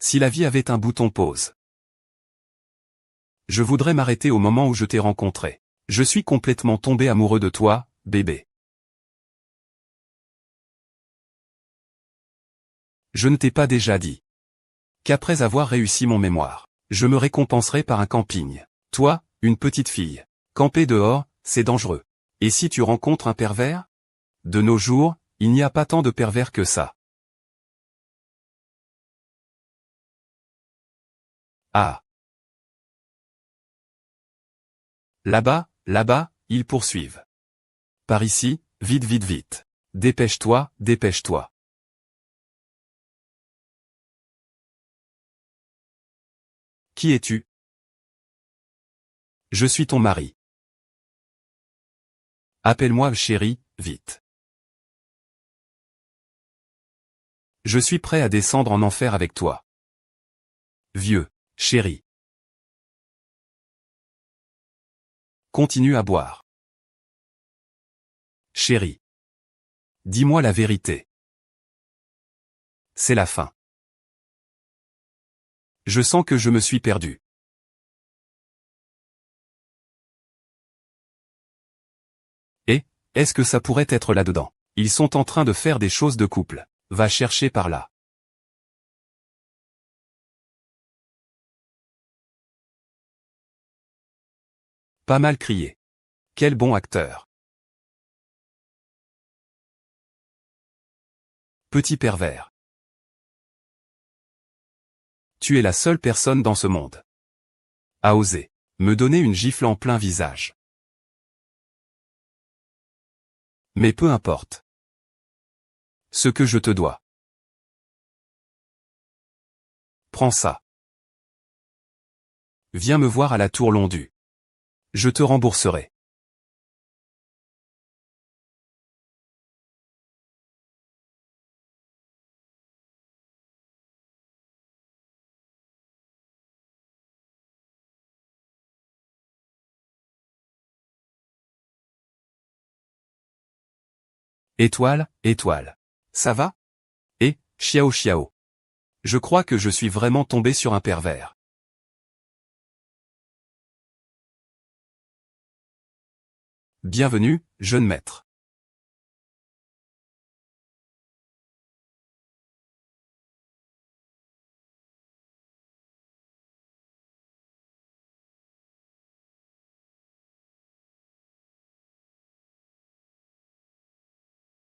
Si la vie avait un bouton pause. Je voudrais m'arrêter au moment où je t'ai rencontré. Je suis complètement tombé amoureux de toi, bébé. Je ne t'ai pas déjà dit qu'après avoir réussi mon mémoire, je me récompenserai par un camping. Toi, une petite fille. Camper dehors, c'est dangereux. Et si tu rencontres un pervers? De nos jours, il n'y a pas tant de pervers que ça. Ah. Là-bas, là-bas, ils poursuivent. Par ici, vite vite vite. Dépêche-toi, dépêche-toi. Qui es-tu? Je suis ton mari. Appelle-moi chérie, vite. Je suis prêt à descendre en enfer avec toi. Vieux, chérie. Continue à boire. Chérie. Dis-moi la vérité. C'est la fin. Je sens que je me suis perdu. Et, est-ce que ça pourrait être là-dedans? Ils sont en train de faire des choses de couple. Va chercher par là. Pas mal crié. Quel bon acteur. Petit pervers. Tu es la seule personne dans ce monde à oser me donner une gifle en plein visage. Mais peu importe ce que je te dois. Prends ça. Viens me voir à la Tour Londu. Je te rembourserai. Étoile, étoile. Ça va? Et, chiao chiao. Je crois que je suis vraiment tombé sur un pervers. Bienvenue, jeune maître.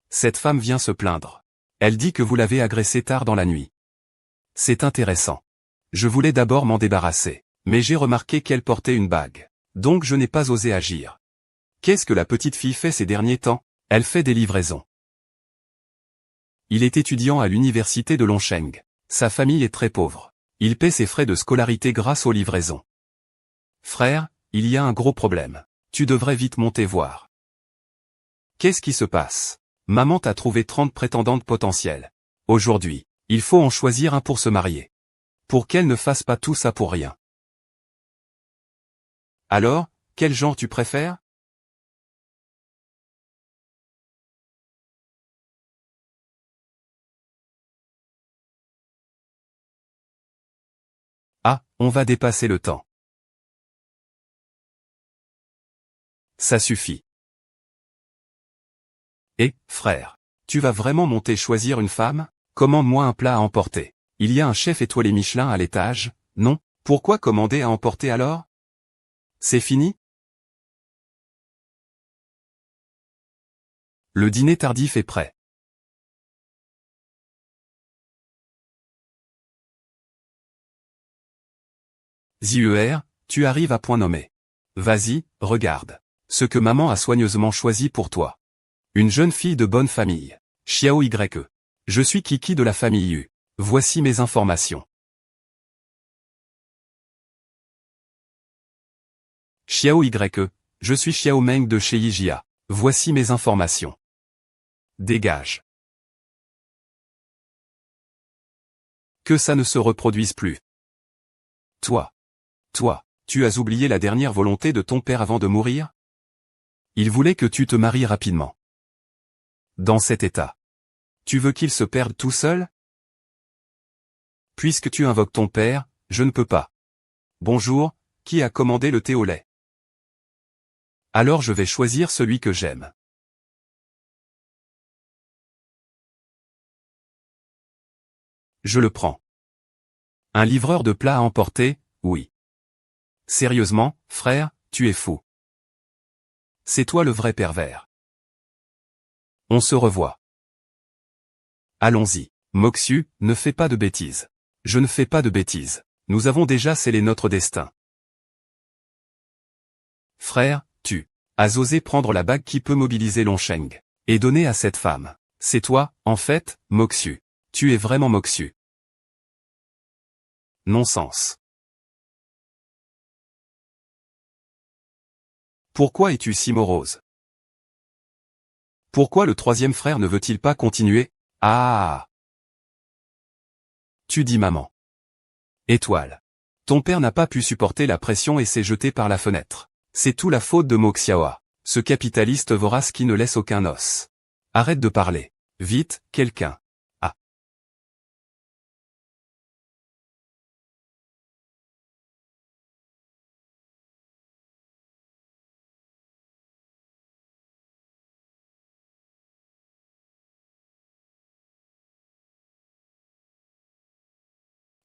Cette femme vient se plaindre. Elle dit que vous l'avez agressée tard dans la nuit. C'est intéressant. Je voulais d'abord m'en débarrasser, mais j'ai remarqué qu'elle portait une bague. Donc je n'ai pas osé agir. Qu'est-ce que la petite fille fait ces derniers temps? Elle fait des livraisons. Il est étudiant à l'université de Longsheng. Sa famille est très pauvre. Il paie ses frais de scolarité grâce aux livraisons. Frère, il y a un gros problème. Tu devrais vite monter voir. Qu'est-ce qui se passe? Maman t'a trouvé 30 prétendantes potentielles. Aujourd'hui, il faut en choisir un pour se marier. Pour qu'elle ne fasse pas tout ça pour rien. Alors, quel genre tu préfères? Ah, on va dépasser le temps. Ça suffit. Et, frère, tu vas vraiment monter choisir une femme? Commande-moi un plat à emporter. Il y a un chef étoilé Michelin à l'étage, non? Pourquoi commander à emporter alors? C'est fini? Le dîner tardif est prêt. Zier, tu arrives à point nommé. Vas-y, regarde. Ce que maman a soigneusement choisi pour toi. Une jeune fille de bonne famille. Xiao YE. Je suis Kiki de la famille U. Voici mes informations. Xiao YE. Je suis Xiao Meng de chez Yijia. Voici mes informations. Dégage. Que ça ne se reproduise plus. Toi, tu as oublié la dernière volonté de ton père avant de mourir? Il voulait que tu te maries rapidement. Dans cet état. Tu veux qu'il se perde tout seul? Puisque tu invoques ton père, je ne peux pas. Bonjour, qui a commandé le thé au lait? Alors je vais choisir celui que j'aime. Je le prends. Un livreur de plats à emporter, oui. Sérieusement, frère, tu es fou. C'est toi le vrai pervers. On se revoit. Allons-y. Moxu, ne fais pas de bêtises. Je ne fais pas de bêtises. Nous avons déjà scellé notre destin. Frère, tu as osé prendre la bague qui peut mobiliser Longsheng et donner à cette femme. C'est toi, en fait, Moxu. Tu es vraiment Moxu. Non-sens. Pourquoi es-tu si morose? Pourquoi le troisième frère ne veut-il pas continuer? Ah! Tu dis maman. Étoile. Ton père n'a pas pu supporter la pression et s'est jeté par la fenêtre. C'est tout la faute de Mo Xiaoa, ce capitaliste vorace qui ne laisse aucun os. Arrête de parler. Vite, quelqu'un. Ah.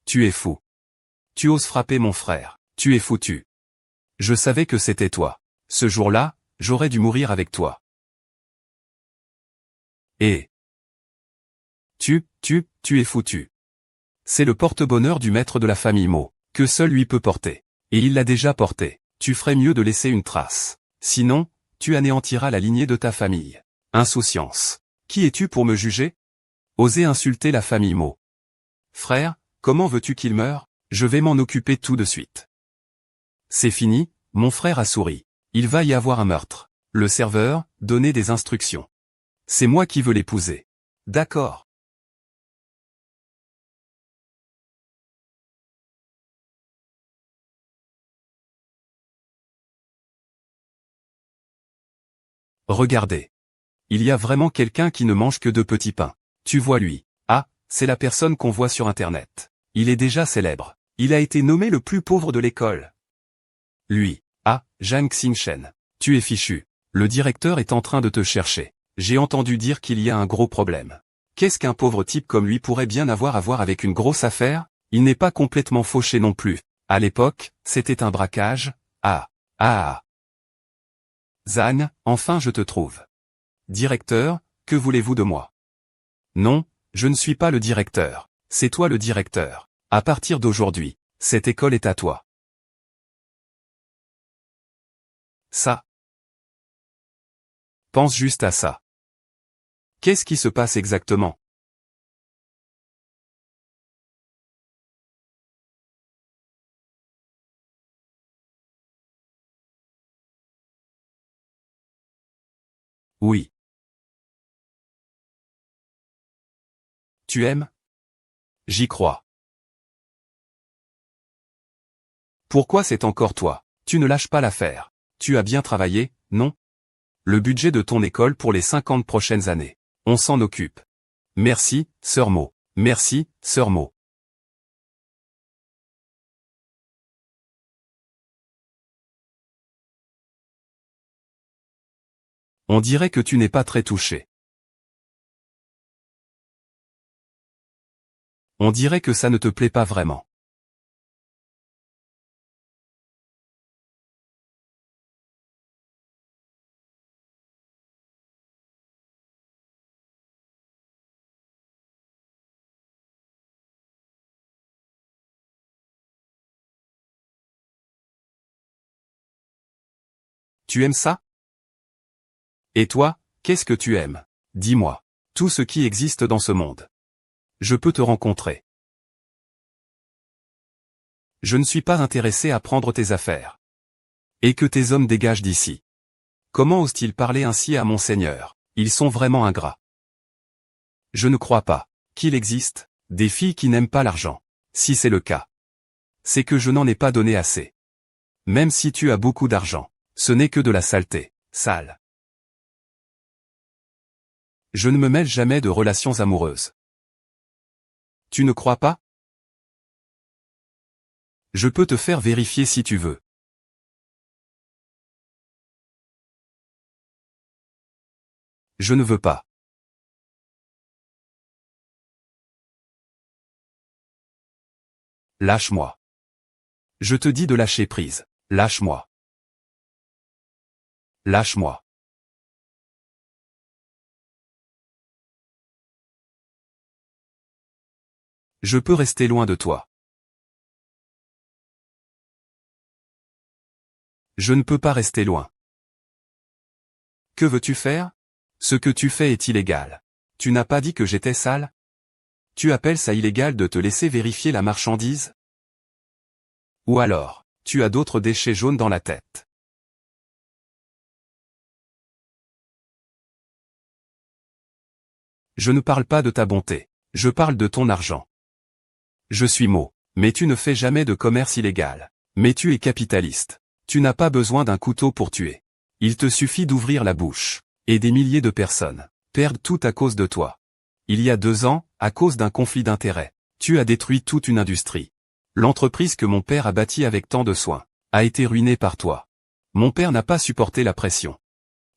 Tu es fou. Tu oses frapper mon frère. Tu es foutu. Je savais que c'était toi. Ce jour-là, j'aurais dû mourir avec toi. Et tu es foutu. C'est le porte-bonheur du maître de la famille Mo, que seul lui peut porter. Et il l'a déjà porté. Tu ferais mieux de laisser une trace. Sinon, tu anéantiras la lignée de ta famille. Insouciance. Qui es-tu pour me juger? Oser insulter la famille Mo. Frère, comment veux-tu qu'il meure? Je vais m'en occuper tout de suite. C'est fini, mon frère a souri. Il va y avoir un meurtre. Le serveur, donnez des instructions. C'est moi qui veux l'épouser. D'accord. Regardez. Il y a vraiment quelqu'un qui ne mange que de petits pains. Tu vois lui. Ah, c'est la personne qu'on voit sur Internet. Il est déjà célèbre. Il a été nommé le plus pauvre de l'école. Lui. Ah, Zhang Xingshen. Tu es fichu. Le directeur est en train de te chercher. J'ai entendu dire qu'il y a un gros problème. Qu'est-ce qu'un pauvre type comme lui pourrait bien avoir à voir avec une grosse affaire? Il n'est pas complètement fauché non plus. À l'époque, c'était un braquage. Ah. Ah. Zhang, enfin je te trouve. Directeur, que voulez-vous de moi? Non, je ne suis pas le directeur. C'est toi le directeur. À partir d'aujourd'hui, cette école est à toi. Ça. Pense juste à ça. Qu'est-ce qui se passe exactement? Oui. Tu aimes? J'y crois. Pourquoi c'est encore toi? Tu ne lâches pas l'affaire. Tu as bien travaillé, non? Le budget de ton école pour les 50 prochaines années. On s'en occupe. Merci, Sœur Mo. Merci, Sœur Mo. On dirait que tu n'es pas très touché. On dirait que ça ne te plaît pas vraiment. Tu aimes ça? Et toi, qu'est-ce que tu aimes? Dis-moi. Tout ce qui existe dans ce monde. Je peux te rencontrer. Je ne suis pas intéressé à prendre tes affaires. Et que tes hommes dégagent d'ici. Comment osent-ils parler ainsi à mon seigneur? Ils sont vraiment ingrats. Je ne crois pas qu'il existe des filles qui n'aiment pas l'argent. Si c'est le cas, c'est que je n'en ai pas donné assez. Même si tu as beaucoup d'argent, ce n'est que de la saleté, sale. Je ne me mêle jamais de relations amoureuses. Tu ne crois pas? Je peux te faire vérifier si tu veux. Je ne veux pas. Lâche-moi. Je te dis de lâcher prise. Lâche-moi. Lâche-moi. Je peux rester loin de toi. Je ne peux pas rester loin. Que veux-tu faire? Ce que tu fais est illégal. Tu n'as pas dit que j'étais sale? Tu appelles ça illégal de te laisser vérifier la marchandise? Ou alors, tu as d'autres déchets jaunes dans la tête. Je ne parle pas de ta bonté. Je parle de ton argent. Je suis Mo. Mais tu ne fais jamais de commerce illégal. Mais tu es capitaliste. Tu n'as pas besoin d'un couteau pour tuer. Il te suffit d'ouvrir la bouche. Et des milliers de personnes perdent tout à cause de toi. Il y a 2 ans, à cause d'un conflit d'intérêts, tu as détruit toute une industrie. L'entreprise que mon père a bâtie avec tant de soin a été ruinée par toi. Mon père n'a pas supporté la pression.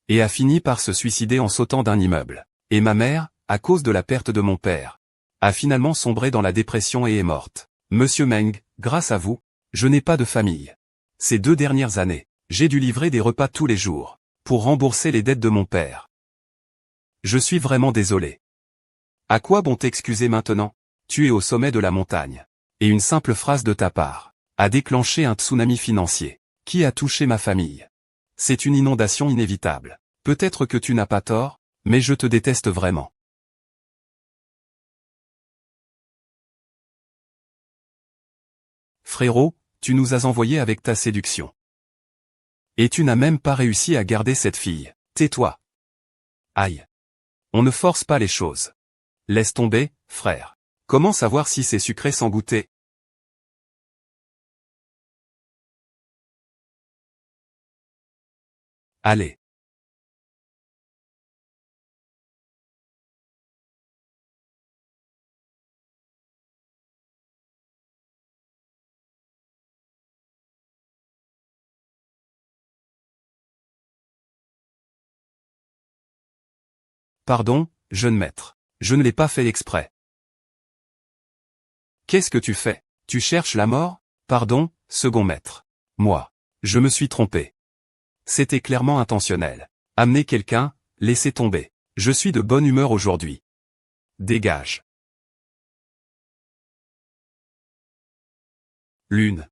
Et a fini par se suicider en sautant d'un immeuble. Et ma mère, à cause de la perte de mon père, a finalement sombré dans la dépression et est morte. Monsieur Meng, grâce à vous, je n'ai pas de famille. Ces 2 dernières années, j'ai dû livrer des repas tous les jours, pour rembourser les dettes de mon père. Je suis vraiment désolé. À quoi bon t'excuser maintenant? Tu es au sommet de la montagne. Et une simple phrase de ta part a déclenché un tsunami financier, qui a touché ma famille. C'est une inondation inévitable. Peut-être que tu n'as pas tort, mais je te déteste vraiment. Frérot, tu nous as envoyés avec ta séduction. Et tu n'as même pas réussi à garder cette fille. Tais-toi. Aïe. On ne force pas les choses. Laisse tomber, frère. Comment savoir si c'est sucré sans goûter? Allez. Pardon, jeune maître. Je ne l'ai pas fait exprès. Qu'est-ce que tu fais? Tu cherches la mort? Pardon, second maître. Moi. Je me suis trompé. C'était clairement intentionnel. Amener quelqu'un, laissez tomber. Je suis de bonne humeur aujourd'hui. Dégage. Lune.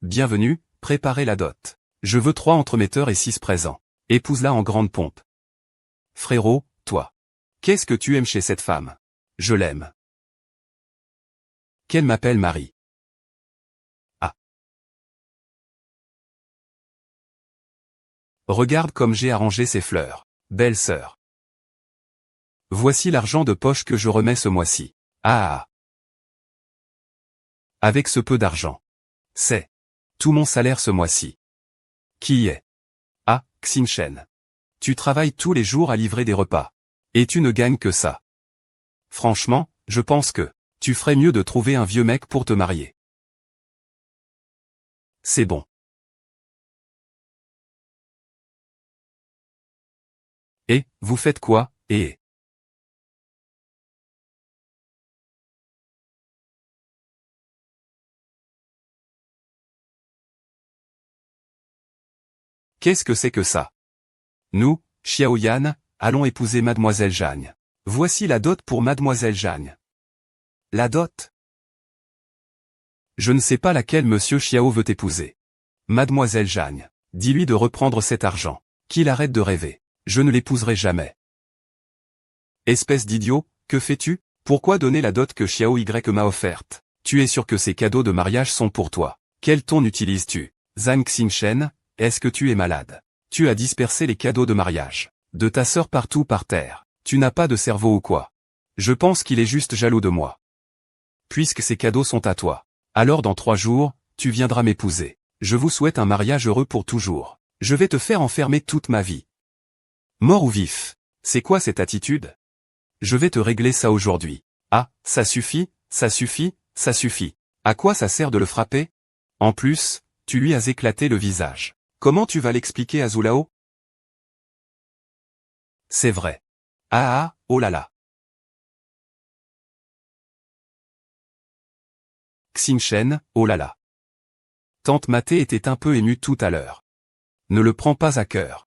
Bienvenue, préparez la dot. Je veux 3 entremetteurs et 6 présents. Épouse-la en grande pompe. Frérot, toi. Qu'est-ce que tu aimes chez cette femme? Je l'aime. Qu'elle m'appelle Marie. Ah. Regarde comme j'ai arrangé ces fleurs. Belle sœur. Voici l'argent de poche que je remets ce mois-ci. Ah. Avec ce peu d'argent. C'est tout mon salaire ce mois-ci. Qui est? Ah, Xinchen. Tu travailles tous les jours à livrer des repas. Et tu ne gagnes que ça. Franchement, je pense que tu ferais mieux de trouver un vieux mec pour te marier. C'est bon. Et, vous faites quoi, et qu'est-ce que c'est que ça? Nous, Xiaoyan, allons épouser Mademoiselle Jeanne. Voici la dot pour Mademoiselle Jeanne. La dot? Je ne sais pas laquelle Monsieur Xiao veut épouser. Mademoiselle Jeanne, dis-lui de reprendre cet argent. Qu'il arrête de rêver. Je ne l'épouserai jamais. Espèce d'idiot, que fais-tu? Pourquoi donner la dot que Xiao Y m'a offerte? Tu es sûr que ces cadeaux de mariage sont pour toi. Quel ton utilises-tu? Zhang Xingchen, est-ce que tu es malade? Tu as dispersé les cadeaux de mariage de ta sœur partout par terre. Tu n'as pas de cerveau ou quoi? Je pense qu'il est juste jaloux de moi. Puisque ces cadeaux sont à toi. Alors dans 3 jours, tu viendras m'épouser. Je vous souhaite un mariage heureux pour toujours. Je vais te faire enfermer toute ma vie. Mort ou vif? C'est quoi cette attitude? Je vais te régler ça aujourd'hui. Ah, ça suffit, ça suffit, ça suffit. À quoi ça sert de le frapper? En plus, tu lui as éclaté le visage. Comment tu vas l'expliquer à Zulao? C'est vrai. Ah ah, oh là là. Xingchen, oh là là. Tante Maté était un peu émue tout à l'heure. Ne le prends pas à cœur.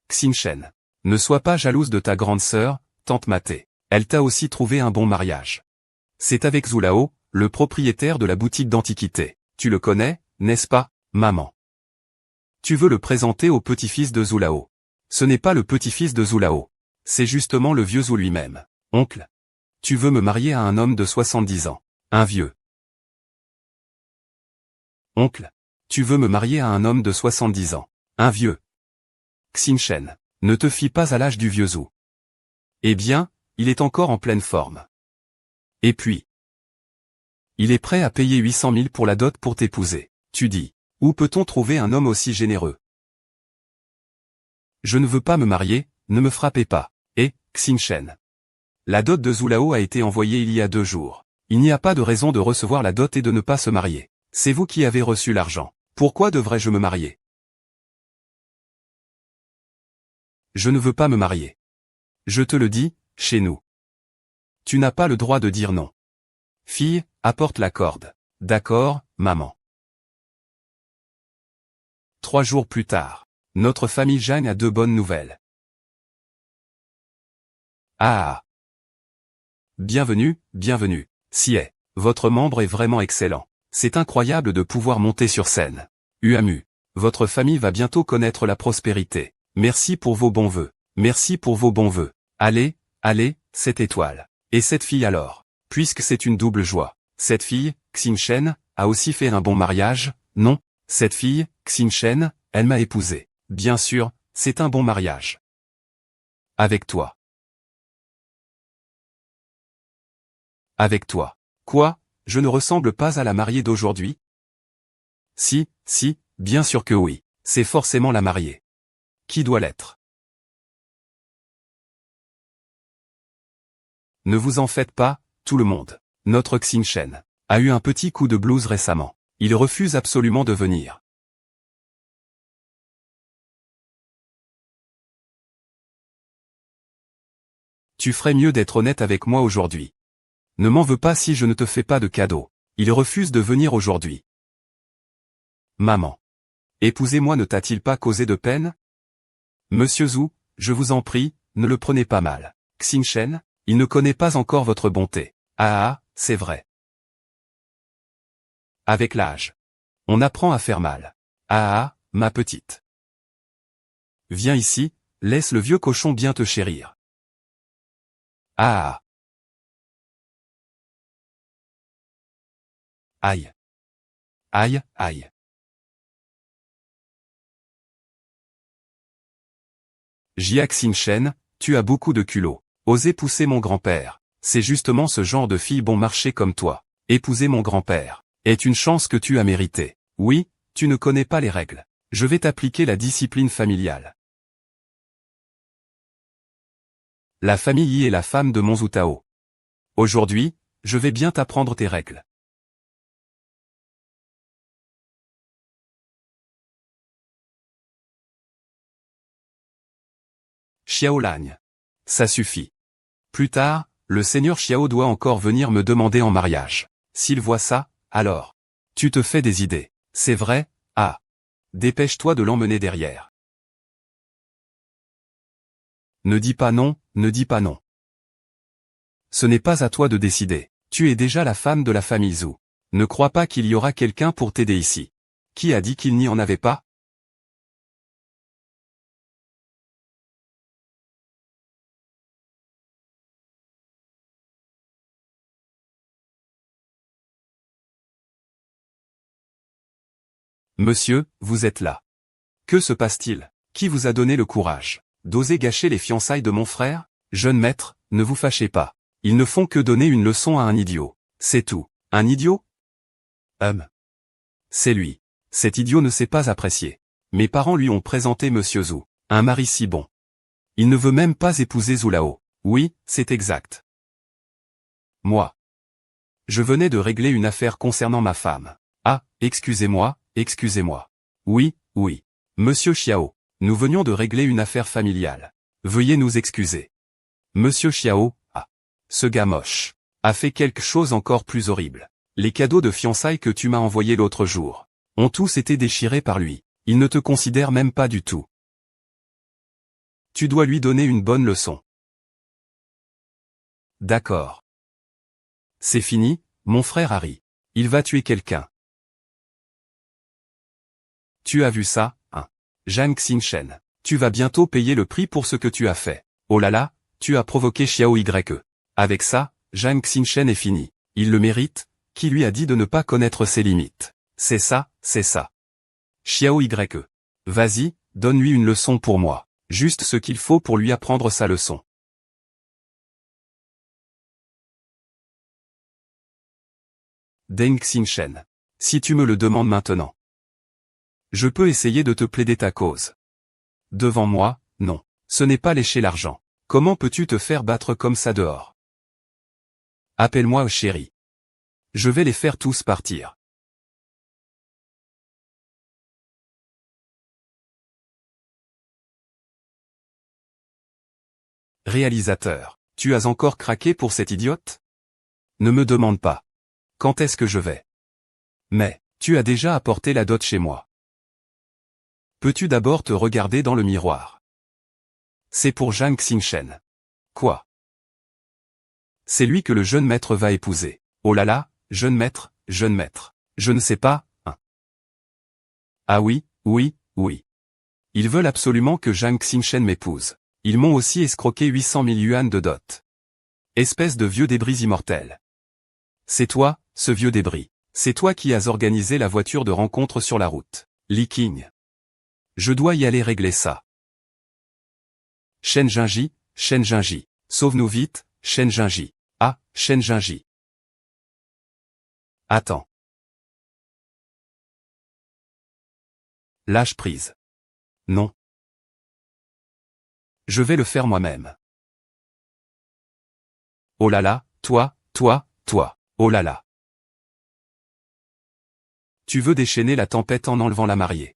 Xingchen. Ne sois pas jalouse de ta grande sœur, Tante Maté. Elle t'a aussi trouvé un bon mariage. C'est avec Zulao, le propriétaire de la boutique d'antiquités. Tu le connais, n'est-ce pas, maman? Tu veux le présenter au petit-fils de Zulao. Ce n'est pas le petit-fils de Zulao. C'est justement le vieux Zhu lui-même. Oncle. Tu veux me marier à un homme de 70 ans. Un vieux. Oncle. Tu veux me marier à un homme de 70 ans. Un vieux. Xingchen. Ne te fie pas à l'âge du vieux Zhu. Eh bien, il est encore en pleine forme. Et puis. Il est prêt à payer 800 000 pour la dot pour t'épouser. Tu dis. Où peut-on trouver un homme aussi généreux? Je ne veux pas me marier, ne me frappez pas. Et, Xingchen. La dot de Zulao a été envoyée il y a 2 jours. Il n'y a pas de raison de recevoir la dot et de ne pas se marier. C'est vous qui avez reçu l'argent. Pourquoi devrais-je me marier? Je ne veux pas me marier. Je te le dis, chez nous. Tu n'as pas le droit de dire non. Fille, apporte la corde. D'accord, maman. 3 jours plus tard. Notre famille Jeanne a 2 bonnes nouvelles. Ah ah. Bienvenue, bienvenue. Sié. Votre membre est vraiment excellent. C'est incroyable de pouvoir monter sur scène. Uamu. Votre famille va bientôt connaître la prospérité. Merci pour vos bons vœux. Merci pour vos bons vœux. Allez, allez, cette étoile. Et cette fille alors? Puisque c'est une double joie. Cette fille, Xingchen, a aussi fait un bon mariage, non? Cette fille, Xingchen, elle m'a épousé. Bien sûr, c'est un bon mariage. Avec toi. Avec toi. Quoi? Je ne ressemble pas à la mariée d'aujourd'hui? Si, si, bien sûr que oui. C'est forcément la mariée. Qui doit l'être? Ne vous en faites pas, tout le monde. Notre Xingchen a eu un petit coup de blues récemment. Il refuse absolument de venir. Tu ferais mieux d'être honnête avec moi aujourd'hui. Ne m'en veux pas si je ne te fais pas de cadeau. Il refuse de venir aujourd'hui. Maman. Épouser-moi ne t'a-t-il pas causé de peine? Monsieur Zhu, je vous en prie, ne le prenez pas mal. Xingchen, il ne connaît pas encore votre bonté. Ah ah, c'est vrai. Avec l'âge. On apprend à faire mal. Ah ah, ma petite. Viens ici, laisse le vieux cochon bien te chérir. Ah ah. Aïe. Aïe, aïe. Jia Xingchen, tu as beaucoup de culot. Oser pousser mon grand-père. C'est justement ce genre de fille bon marché comme toi. Épouser mon grand-père est une chance que tu as méritée. Oui, tu ne connais pas les règles. Je vais t'appliquer la discipline familiale. La famille Yi est la femme de mon Zutao. Aujourd'hui, je vais bien t'apprendre tes règles. Xiao Lagne. Ça suffit. Plus tard, le seigneur Xiao doit encore venir me demander en mariage. S'il voit ça, alors. Tu te fais des idées. C'est vrai, ah. Dépêche-toi de l'emmener derrière. Ne dis pas non, ne dis pas non. Ce n'est pas à toi de décider. Tu es déjà la femme de la famille Zhu. Ne crois pas qu'il y aura quelqu'un pour t'aider ici. Qui a dit qu'il n'y en avait pas? Monsieur, vous êtes là. Que se passe-t-il? Qui vous a donné le courage d'oser gâcher les fiançailles de mon frère? Jeune maître, ne vous fâchez pas. Ils ne font que donner une leçon à un idiot. C'est tout. Un idiot? C'est lui. Cet idiot ne sait pas apprécier. Mes parents lui ont présenté Monsieur Zhu. Un mari si bon. Il ne veut même pas épouser Zulao. Oui, c'est exact. Moi. Je venais de régler une affaire concernant ma femme. Ah, excusez-moi, excusez-moi. Oui, oui. Monsieur Xiao, nous venions de régler une affaire familiale. Veuillez nous excuser. Monsieur Xiao, ah. Ce gars moche. A fait quelque chose encore plus horrible. Les cadeaux de fiançailles que tu m'as envoyés l'autre jour ont tous été déchirés par lui. Il ne te considère même pas du tout. Tu dois lui donner une bonne leçon. D'accord. C'est fini, mon frère Harry. Il va tuer quelqu'un. Tu as vu ça, hein? Zhang Xinshen. Tu vas bientôt payer le prix pour ce que tu as fait. Oh là là, tu as provoqué Xiao Ye. Avec ça, Zhang Xinshen est fini. Il le mérite, qui lui a dit de ne pas connaître ses limites. C'est ça, c'est ça. Xiao Ye. Vas-y, donne-lui une leçon pour moi. Juste ce qu'il faut pour lui apprendre sa leçon. Deng Xinshen. Si tu me le demandes maintenant. Je peux essayer de te plaider ta cause. Devant moi, non. Ce n'est pas lécher l'argent. Comment peux-tu te faire battre comme ça dehors? Appelle-moi chéri. Je vais les faire tous partir. Réalisateur. Tu as encore craqué pour cette idiote? Ne me demande pas. Quand est-ce que je vais? Mais, tu as déjà apporté la dot chez moi. Peux-tu d'abord te regarder dans le miroir? C'est pour Zhang Xinshen. Quoi? C'est lui que le jeune maître va épouser. Oh là là, jeune maître, jeune maître. Je ne sais pas, hein. Ah oui, oui, oui. Ils veulent absolument que Zhang Xinshen m'épouse. Ils m'ont aussi escroqué 800 000 yuan de dot. Espèce de vieux débris immortel. C'est toi, ce vieux débris. C'est toi qui as organisé la voiture de rencontre sur la route. Li Qing. Je dois y aller régler ça. Shen Jinji. Sauve-nous vite, Shen Jinji. Ah, Shen Jinji. Attends. Lâche prise. Non. Je vais le faire moi-même. Oh là là, toi. Oh là là. Tu veux déchaîner la tempête en enlevant la mariée.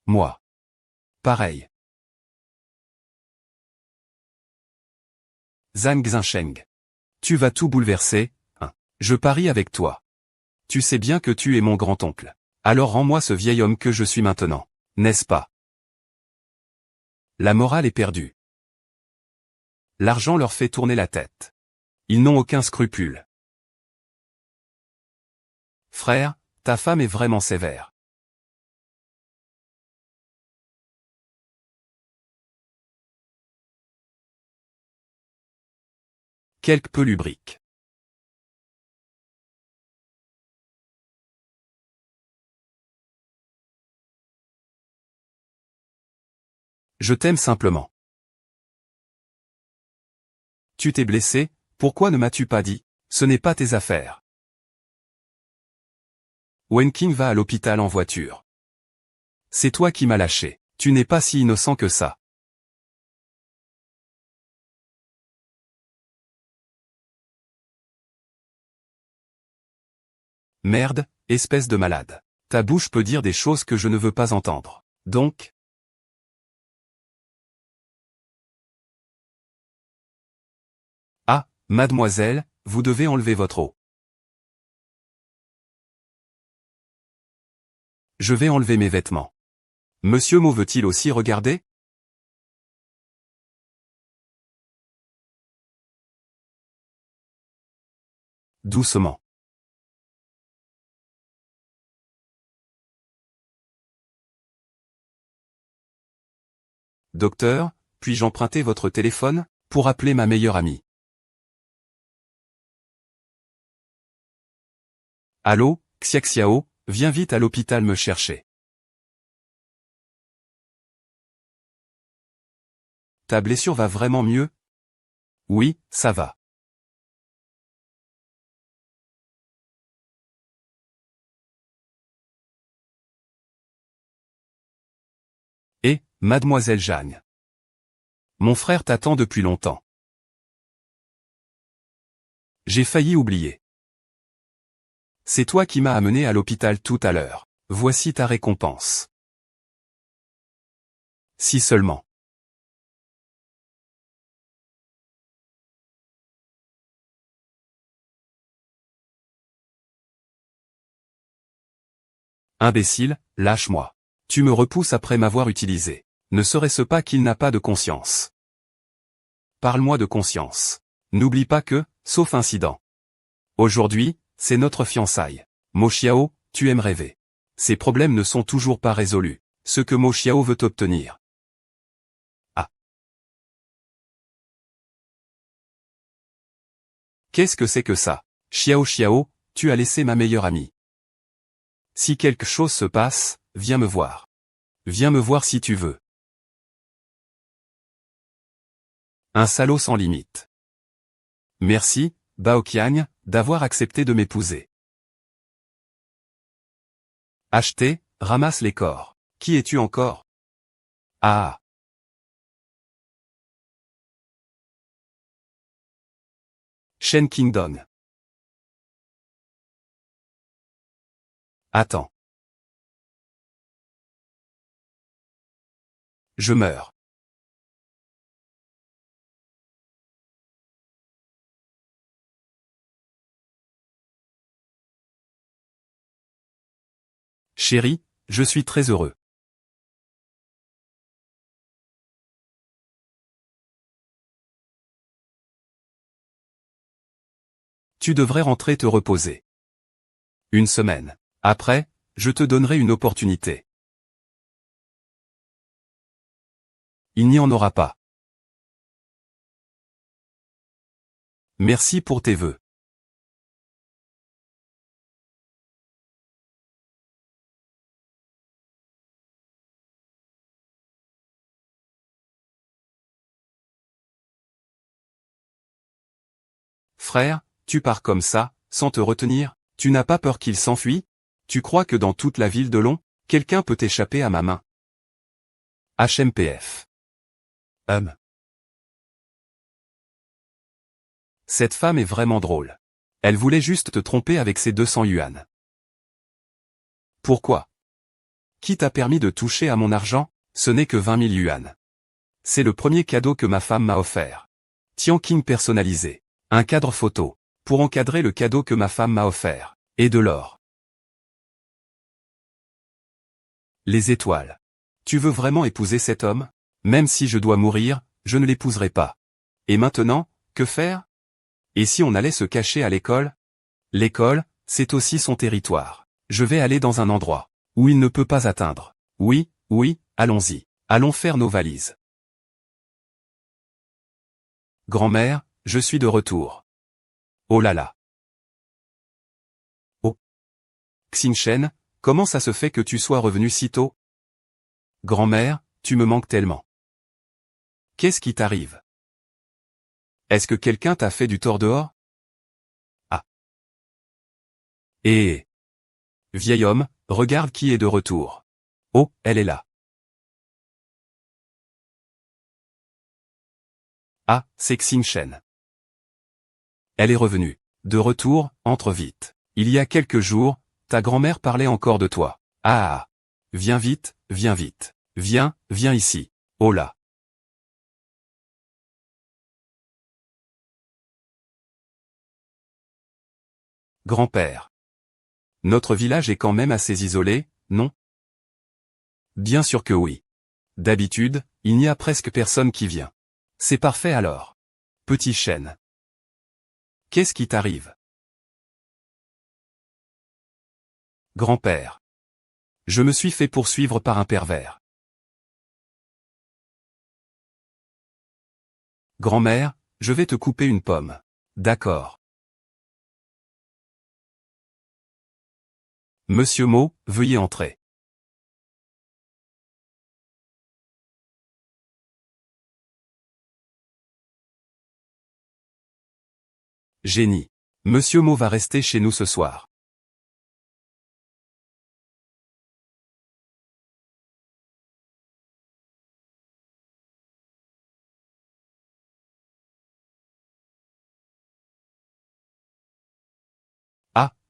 Moi. Pareil. Zhang Xinshen. Tu vas tout bouleverser, hein. Je parie avec toi. Tu sais bien que tu es mon grand-oncle. Alors rends-moi ce vieil homme que je suis maintenant. N'est-ce pas? La morale est perdue. L'argent leur fait tourner la tête. Ils n'ont aucun scrupule. Frère, ta femme est vraiment sévère. Quelque peu lubrique. Je t'aime simplement. Tu t'es blessé, pourquoi ne m'as-tu pas dit? Ce n'est pas tes affaires. Wenqing va à l'hôpital en voiture. C'est toi qui m'as lâché. Tu n'es pas si innocent que ça. Merde, espèce de malade. Ta bouche peut dire des choses que je ne veux pas entendre. Donc, ah, mademoiselle, vous devez enlever votre eau. Je vais enlever mes vêtements. Monsieur Mo veut-il aussi regarder? Doucement. Docteur, puis-je emprunter votre téléphone, pour appeler ma meilleure amie? Allô, Xiaxiao, viens vite à l'hôpital me chercher. Ta blessure va vraiment mieux? Oui, ça va. Mademoiselle Jeanne. Mon frère t'attend depuis longtemps. J'ai failli oublier. C'est toi qui m'as amené à l'hôpital tout à l'heure. Voici ta récompense. Si seulement. Imbécile, lâche-moi. Tu me repousses après m'avoir utilisé. Ne serait-ce pas qu'il n'a pas de conscience? Parle-moi de conscience. N'oublie pas que, sauf incident. Aujourd'hui, c'est notre fiançailles. Mo Xiao, tu aimes rêver. Ces problèmes ne sont toujours pas résolus. Ce que Mo Xiao veut obtenir. Ah. Qu'est-ce que c'est que ça? Xiao Xiao, tu as laissé ma meilleure amie. Si quelque chose se passe, viens me voir. Viens me voir si tu veux. Un salaud sans limite. Merci, Bao Qiang, d'avoir accepté de m'épouser. Acheter, ramasse les corps. Qui es-tu encore? Ah. Shen Qingdong. Attends. Je meurs. Chérie, je suis très heureux. Tu devrais rentrer te reposer. Une semaine. Après, je te donnerai une opportunité. Il n'y en aura pas. Merci pour tes vœux. Frère, tu pars comme ça, sans te retenir? Tu n'as pas peur qu'il s'enfuit? Tu crois que dans toute la ville de Long, quelqu'un peut échapper à ma main? HMPF. Cette femme est vraiment drôle. Elle voulait juste te tromper avec ses 200 yuan. Pourquoi? Qui t'a permis de toucher à mon argent? Ce n'est que 20 000 yuan. C'est le premier cadeau que ma femme m'a offert. Tianqing personnalisé. Un cadre photo. Pour encadrer le cadeau que ma femme m'a offert. Et de l'or. Les étoiles. Tu veux vraiment épouser cet homme? Même si je dois mourir, je ne l'épouserai pas. Et maintenant, que faire? Et si on allait se cacher à l'école? L'école, c'est aussi son territoire. Je vais aller dans un endroit où il ne peut pas atteindre. Oui, oui, allons-y. Allons faire nos valises. Grand-mère, je suis de retour. Oh là là. Oh. Xingchen, comment ça se fait que tu sois revenu si tôt? Grand-mère, tu me manques tellement. Qu'est-ce qui t'arrive? Est-ce que quelqu'un t'a fait du tort dehors? Ah. Eh. Vieil homme, regarde qui est de retour. Oh, elle est là. Ah, c'est Xingchen. Elle est revenue. De retour, entre vite. Il y a quelques jours, ta grand-mère parlait encore de toi. Ah. Viens vite, viens vite. Viens, viens ici. Oh là. Grand-père. Notre village est quand même assez isolé, non? Bien sûr que oui. D'habitude, il n'y a presque personne qui vient. C'est parfait alors. Petit chêne. Qu'est-ce qui t'arrive? Grand-père. Je me suis fait poursuivre par un pervers. Grand-mère, je vais te couper une pomme. D'accord. Monsieur Mo, veuillez entrer. Génie. Monsieur Mo va rester chez nous ce soir.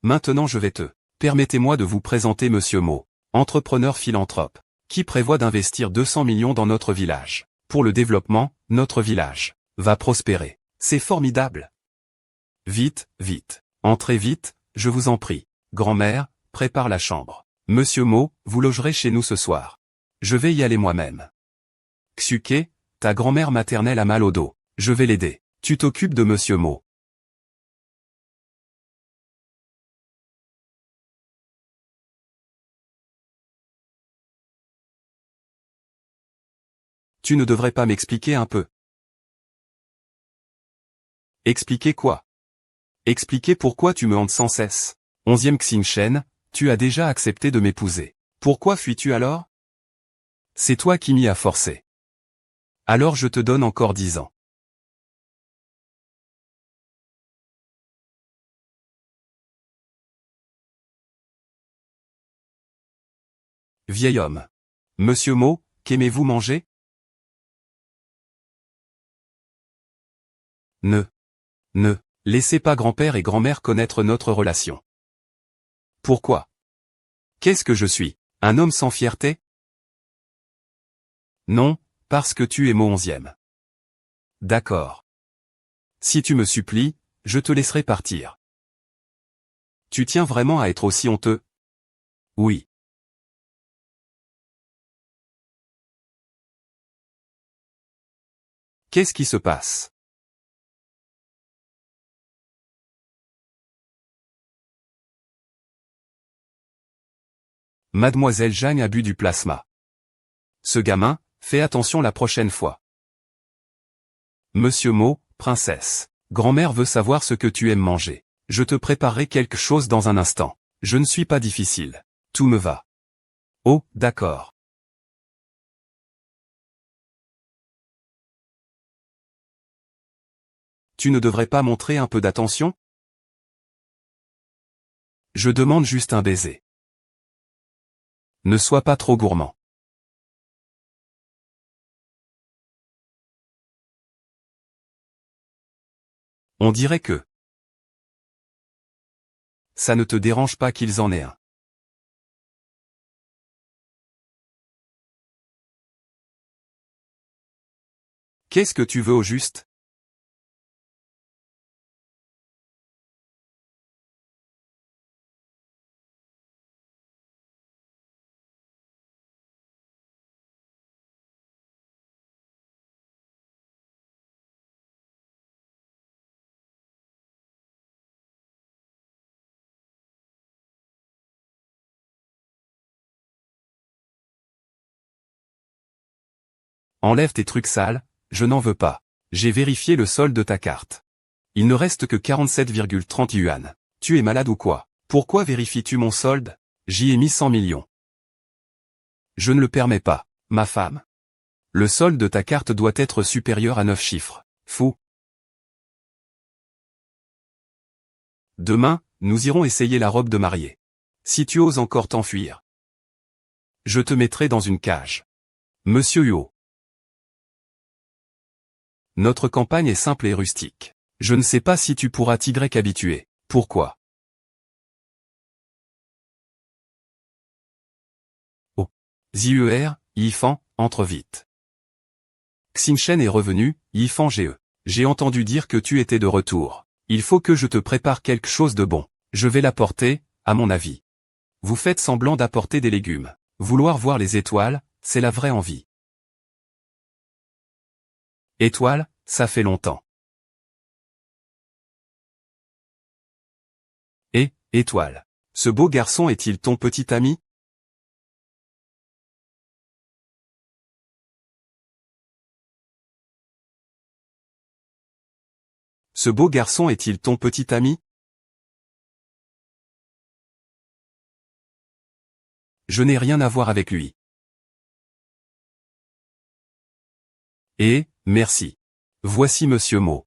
Maintenant je vais te. Permettez-moi de vous présenter Monsieur Mo, entrepreneur philanthrope, qui prévoit d'investir 200 millions dans notre village. Pour le développement, notre village va prospérer. C'est formidable. Vite, vite. Entrez vite, je vous en prie. Grand-mère, prépare la chambre. Monsieur Mo, vous logerez chez nous ce soir. Je vais y aller moi-même. Xuke, ta grand-mère maternelle a mal au dos. Je vais l'aider. Tu t'occupes de Monsieur Mo. Tu ne devrais pas m'expliquer un peu? Expliquer quoi? Expliquer pourquoi tu me hantes sans cesse. 11e Xingchen, tu as déjà accepté de m'épouser. Pourquoi fuis-tu alors? C'est toi qui m'y as forcé. Alors je te donne encore 10 ans. Vieil homme. Monsieur Mo, qu'aimez-vous manger? Ne laissez pas grand-père et grand-mère connaître notre relation. Pourquoi? Qu'est-ce que je suis? Un homme sans fierté? Non, parce que tu es Mo 11e. D'accord. Si tu me supplies, je te laisserai partir. Tu tiens vraiment à être aussi honteux? Oui. Qu'est-ce qui se passe? Mademoiselle Jeanne a bu du plasma. Ce gamin, fais attention la prochaine fois. Monsieur Mo, princesse. Grand-mère veut savoir ce que tu aimes manger. Je te préparerai quelque chose dans un instant. Je ne suis pas difficile. Tout me va. Oh, d'accord. Tu ne devrais pas montrer un peu d'attention? Je demande juste un baiser. Ne sois pas trop gourmand. On dirait que ça ne te dérange pas qu'ils en aient un. Qu'est-ce que tu veux au juste? Enlève tes trucs sales, je n'en veux pas. J'ai vérifié le solde de ta carte. Il ne reste que 47,30 yuan. Tu es malade ou quoi? Pourquoi vérifies-tu mon solde? J'y ai mis 100 millions. Je ne le permets pas, ma femme. Le solde de ta carte doit être supérieur à 9 chiffres. Fou. Demain, nous irons essayer la robe de mariée. Si tu oses encore t'enfuir, je te mettrai dans une cage. Monsieur Huo. Notre campagne est simple et rustique. Je ne sais pas si tu pourras t'y habituer. Pourquoi? Oh. Zier, Yifan, entre vite. Xingchen est revenu, Yifan GE. J'ai entendu dire que tu étais de retour. Il faut que je te prépare quelque chose de bon. Je vais l'apporter, à mon avis. Vous faites semblant d'apporter des légumes. Vouloir voir les étoiles, c'est la vraie envie. Étoiles, ça fait longtemps. Étoile. Ce beau garçon est-il ton petit ami? Ce beau garçon est-il ton petit ami? Je n'ai rien à voir avec lui. Merci. Voici Monsieur Mo.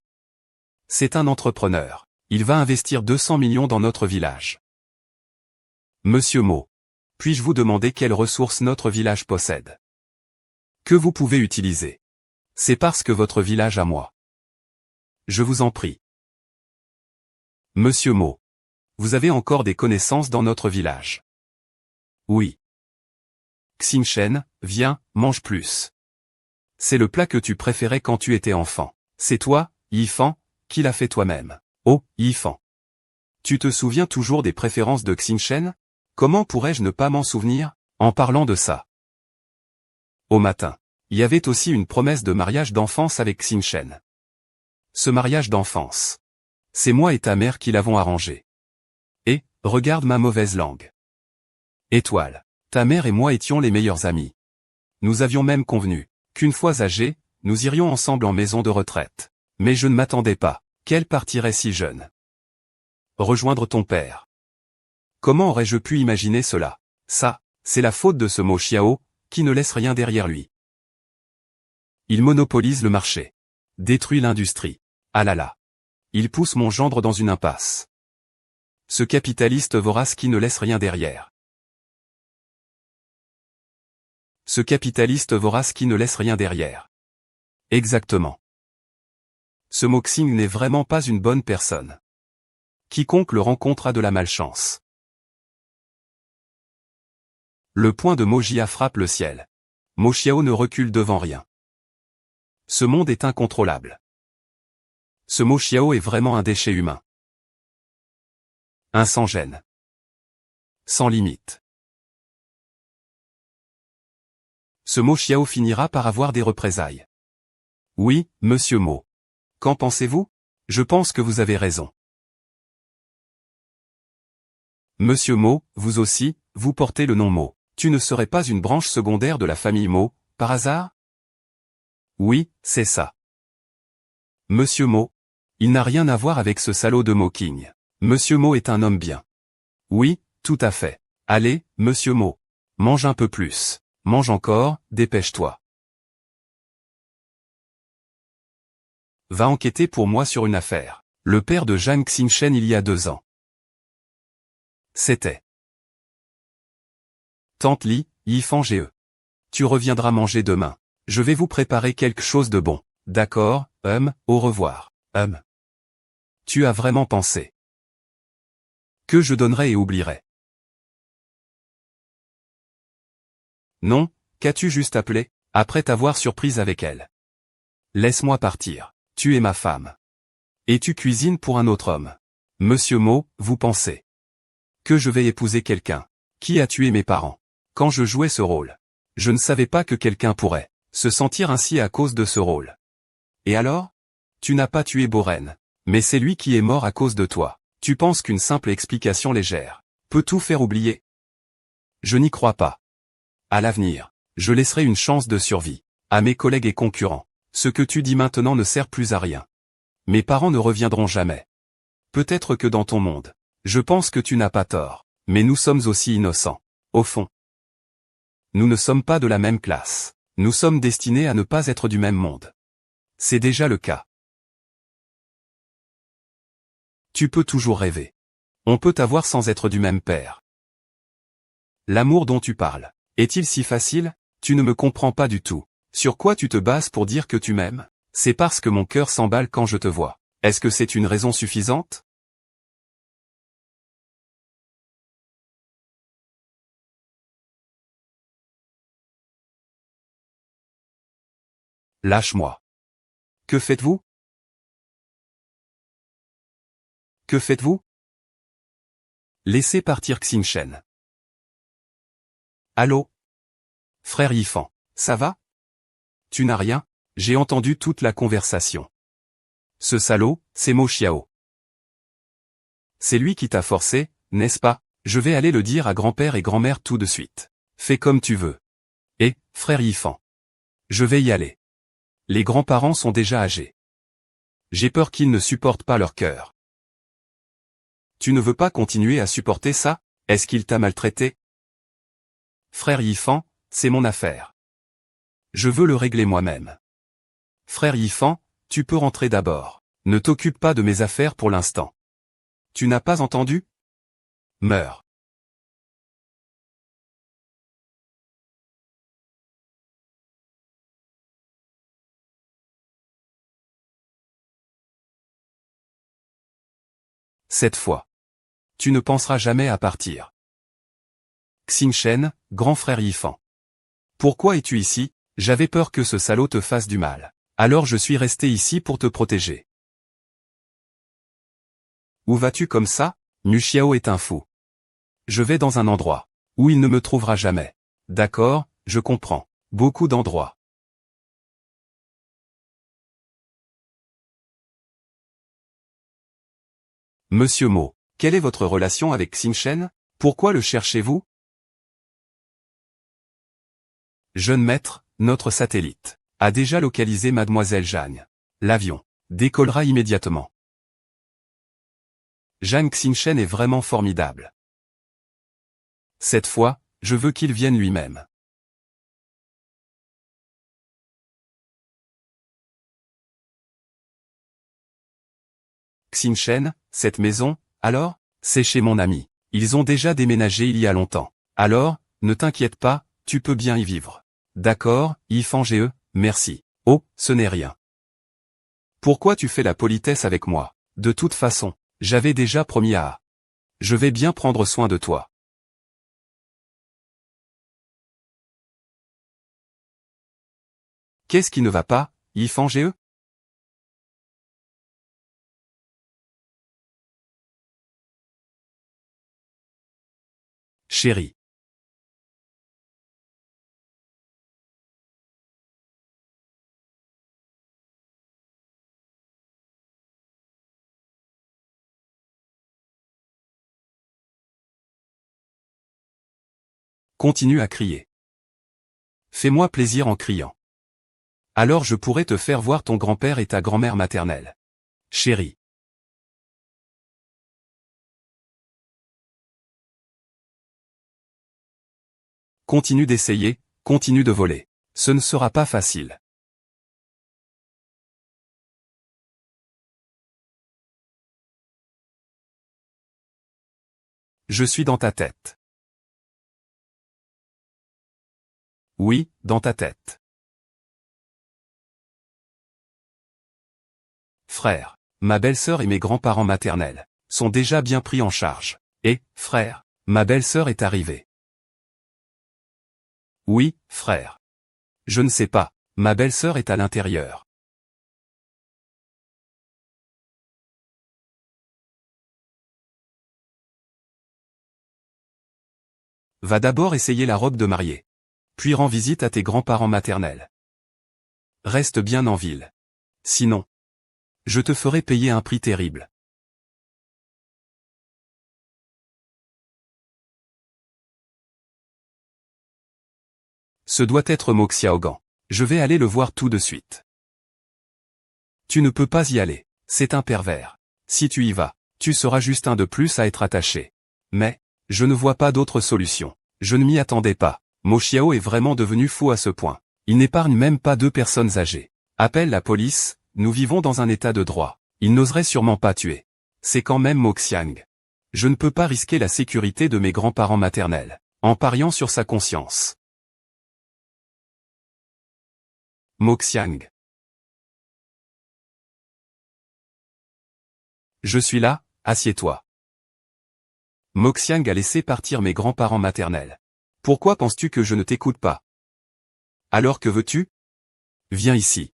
C'est un entrepreneur. Il va investir 200 millions dans notre village. Monsieur Mo. Puis-je vous demander quelles ressources notre village possède? Que vous pouvez utiliser? C'est parce que votre village à moi. Je vous en prie. Monsieur Mo. vous avez encore des connaissances dans notre village. Oui. Xingchen, viens, mange plus. C'est le plat que tu préférais quand tu étais enfant. C'est toi, Yifan, qui l'as fait toi-même. Oh, Yifan. Tu te souviens toujours des préférences de Xingchen? Comment pourrais-je ne pas m'en souvenir, en parlant de ça? Au matin, il y avait aussi une promesse de mariage d'enfance avec Xingchen. Ce mariage d'enfance. C'est moi et ta mère qui l'avons arrangé. Et, regarde ma mauvaise langue. Étoile. Ta mère et moi étions les meilleurs amis. Nous avions même convenu qu'une fois âgés, nous irions ensemble en maison de retraite. Mais je ne m'attendais pas qu'elle partirait si jeune. Rejoindre ton père. Comment aurais-je pu imaginer cela? Ça, c'est la faute de ce Mo Xiao, qui ne laisse rien derrière lui. Il monopolise le marché. Détruit l'industrie. Ah là là. Il pousse mon gendre dans une impasse. Ce capitaliste vorace qui ne laisse rien derrière. Ce capitaliste vorace qui ne laisse rien derrière. Exactement. Ce Mo Xing n'est vraiment pas une bonne personne. Quiconque le rencontre a de la malchance. Le poing de Mo Jia frappe le ciel. Mo Xiao ne recule devant rien. Ce monde est incontrôlable. Ce Mo Xiao est vraiment un déchet humain. Un sans gêne. Sans limite. Ce Mo Xiao finira par avoir des représailles. Oui, monsieur Mo. Qu'en pensez-vous? Je pense que vous avez raison. Monsieur Mo, vous aussi, vous portez le nom Mo. Tu ne serais pas une branche secondaire de la famille Mo, par hasard? Oui, c'est ça. Monsieur Mo. Il n'a rien à voir avec ce salaud de Mo King. Monsieur Mo est un homme bien. Oui, tout à fait. Allez, monsieur Mo. Mange un peu plus. Mange encore, dépêche-toi. Va enquêter pour moi sur une affaire. Le père de Zhang Xingchen il y a 2 ans. C'était. Tante Li, Yifan Ge. Tu reviendras manger demain. Je vais vous préparer quelque chose de bon. D'accord, au revoir. Tu as vraiment pensé que je donnerais et oublierais. Non, qu'as-tu juste appelé, après t'avoir surprise avec elle? Laisse-moi partir. Tu es ma femme. Et tu cuisines pour un autre homme. Monsieur Mo, vous pensez que je vais épouser quelqu'un qui a tué mes parents? Quand je jouais ce rôle, je ne savais pas que quelqu'un pourrait se sentir ainsi à cause de ce rôle. Et alors? Tu n'as pas tué Boren, mais c'est lui qui est mort à cause de toi. Tu penses qu'une simple explication légère peut tout faire oublier? Je n'y crois pas. À l'avenir, je laisserai une chance de survie à mes collègues et concurrents. Ce que tu dis maintenant ne sert plus à rien. Mes parents ne reviendront jamais. Peut-être que dans ton monde, je pense que tu n'as pas tort, mais nous sommes aussi innocents. Au fond, nous ne sommes pas de la même classe. Nous sommes destinés à ne pas être du même monde. C'est déjà le cas. Tu peux toujours rêver. On peut avoir sans être du même père. L'amour dont tu parles, est-il si facile? Tu ne me comprends pas du tout. Sur quoi tu te bases pour dire que tu m'aimes? C'est parce que mon cœur s'emballe quand je te vois. Est-ce que c'est une raison suffisante? Lâche-moi. Que faites-vous? Que faites-vous? Laissez partir Xingchen. Allô? Frère Yifan, ça va? Tu n'as rien? J'ai entendu toute la conversation. Ce salaud, c'est Mo Xiao. C'est lui qui t'a forcé, n'est-ce pas? Je vais aller le dire à grand-père et grand-mère tout de suite. Fais comme tu veux. Et, frère Yifan. Je vais y aller. Les grands-parents sont déjà âgés. J'ai peur qu'ils ne supportent pas leur cœur. Tu ne veux pas continuer à supporter ça? Est-ce qu'il t'a maltraité? Frère Yifan, c'est mon affaire. Je veux le régler moi-même. Frère Yifan, tu peux rentrer d'abord. Ne t'occupe pas de mes affaires pour l'instant. Tu n'as pas entendu? Meurs. Cette fois. tu ne penseras jamais à partir. Xingchen, grand frère Yifan. Pourquoi es-tu ici? J'avais peur que ce salaud te fasse du mal. Alors je suis resté ici pour te protéger. Où vas-tu comme ça? Mu Xiao est un fou. Je vais dans un endroit où il ne me trouvera jamais. D'accord, je comprends. Beaucoup d'endroits. Monsieur Mo, quelle est votre relation avec Xingchen? Pourquoi le cherchez-vous? Jeune maître, notre satellite a déjà localisé Mademoiselle Jeanne. L'avion décollera immédiatement. Zhang Xingchen est vraiment formidable. Cette fois, je veux qu'il vienne lui-même. Xingchen, cette maison, alors? C'est chez mon ami. Ils ont déjà déménagé il y a longtemps. Alors, ne t'inquiète pas, tu peux bien y vivre. D'accord, Yifan Ge, merci. Oh, ce n'est rien. Pourquoi tu fais la politesse avec moi? De toute façon, j'avais déjà promis à... Je vais bien prendre soin de toi. Qu'est-ce qui ne va pas, Yifan Ge? Chérie. Continue à crier. Fais-moi plaisir en criant. Alors je pourrai te faire voir ton grand-père et ta grand-mère maternelle. Chérie. Continue d'essayer, continue de voler. Ce ne sera pas facile. Je suis dans ta tête. Oui, dans ta tête. Frère, ma belle-sœur et mes grands-parents maternels sont déjà bien pris en charge. Et, frère, ma belle-sœur est arrivée. Oui, frère. Je ne sais pas, ma belle-sœur est à l'intérieur. Va d'abord essayer la robe de mariée. Puis rends visite à tes grands-parents maternels. Reste bien en ville. Sinon, je te ferai payer un prix terrible. Ce doit être Mo Xiaogan. Je vais aller le voir tout de suite. Tu ne peux pas y aller. C'est un pervers. Si tu y vas, tu seras juste un de plus à être attaché. Mais, je ne vois pas d'autre solution. Je ne m'y attendais pas. Mo Xiao est vraiment devenu fou à ce point. Il n'épargne même pas 2 personnes âgées. Appelle la police, nous vivons dans un état de droit. Il n'oserait sûrement pas tuer. C'est quand même Mo Xiang. Je ne peux pas risquer la sécurité de mes grands-parents maternels, en pariant sur sa conscience. Mo Xiang. Je suis là, assieds-toi. Mo Xiang a laissé partir mes grands-parents maternels. Pourquoi penses-tu que je ne t'écoute pas? Alors que veux-tu? Viens ici.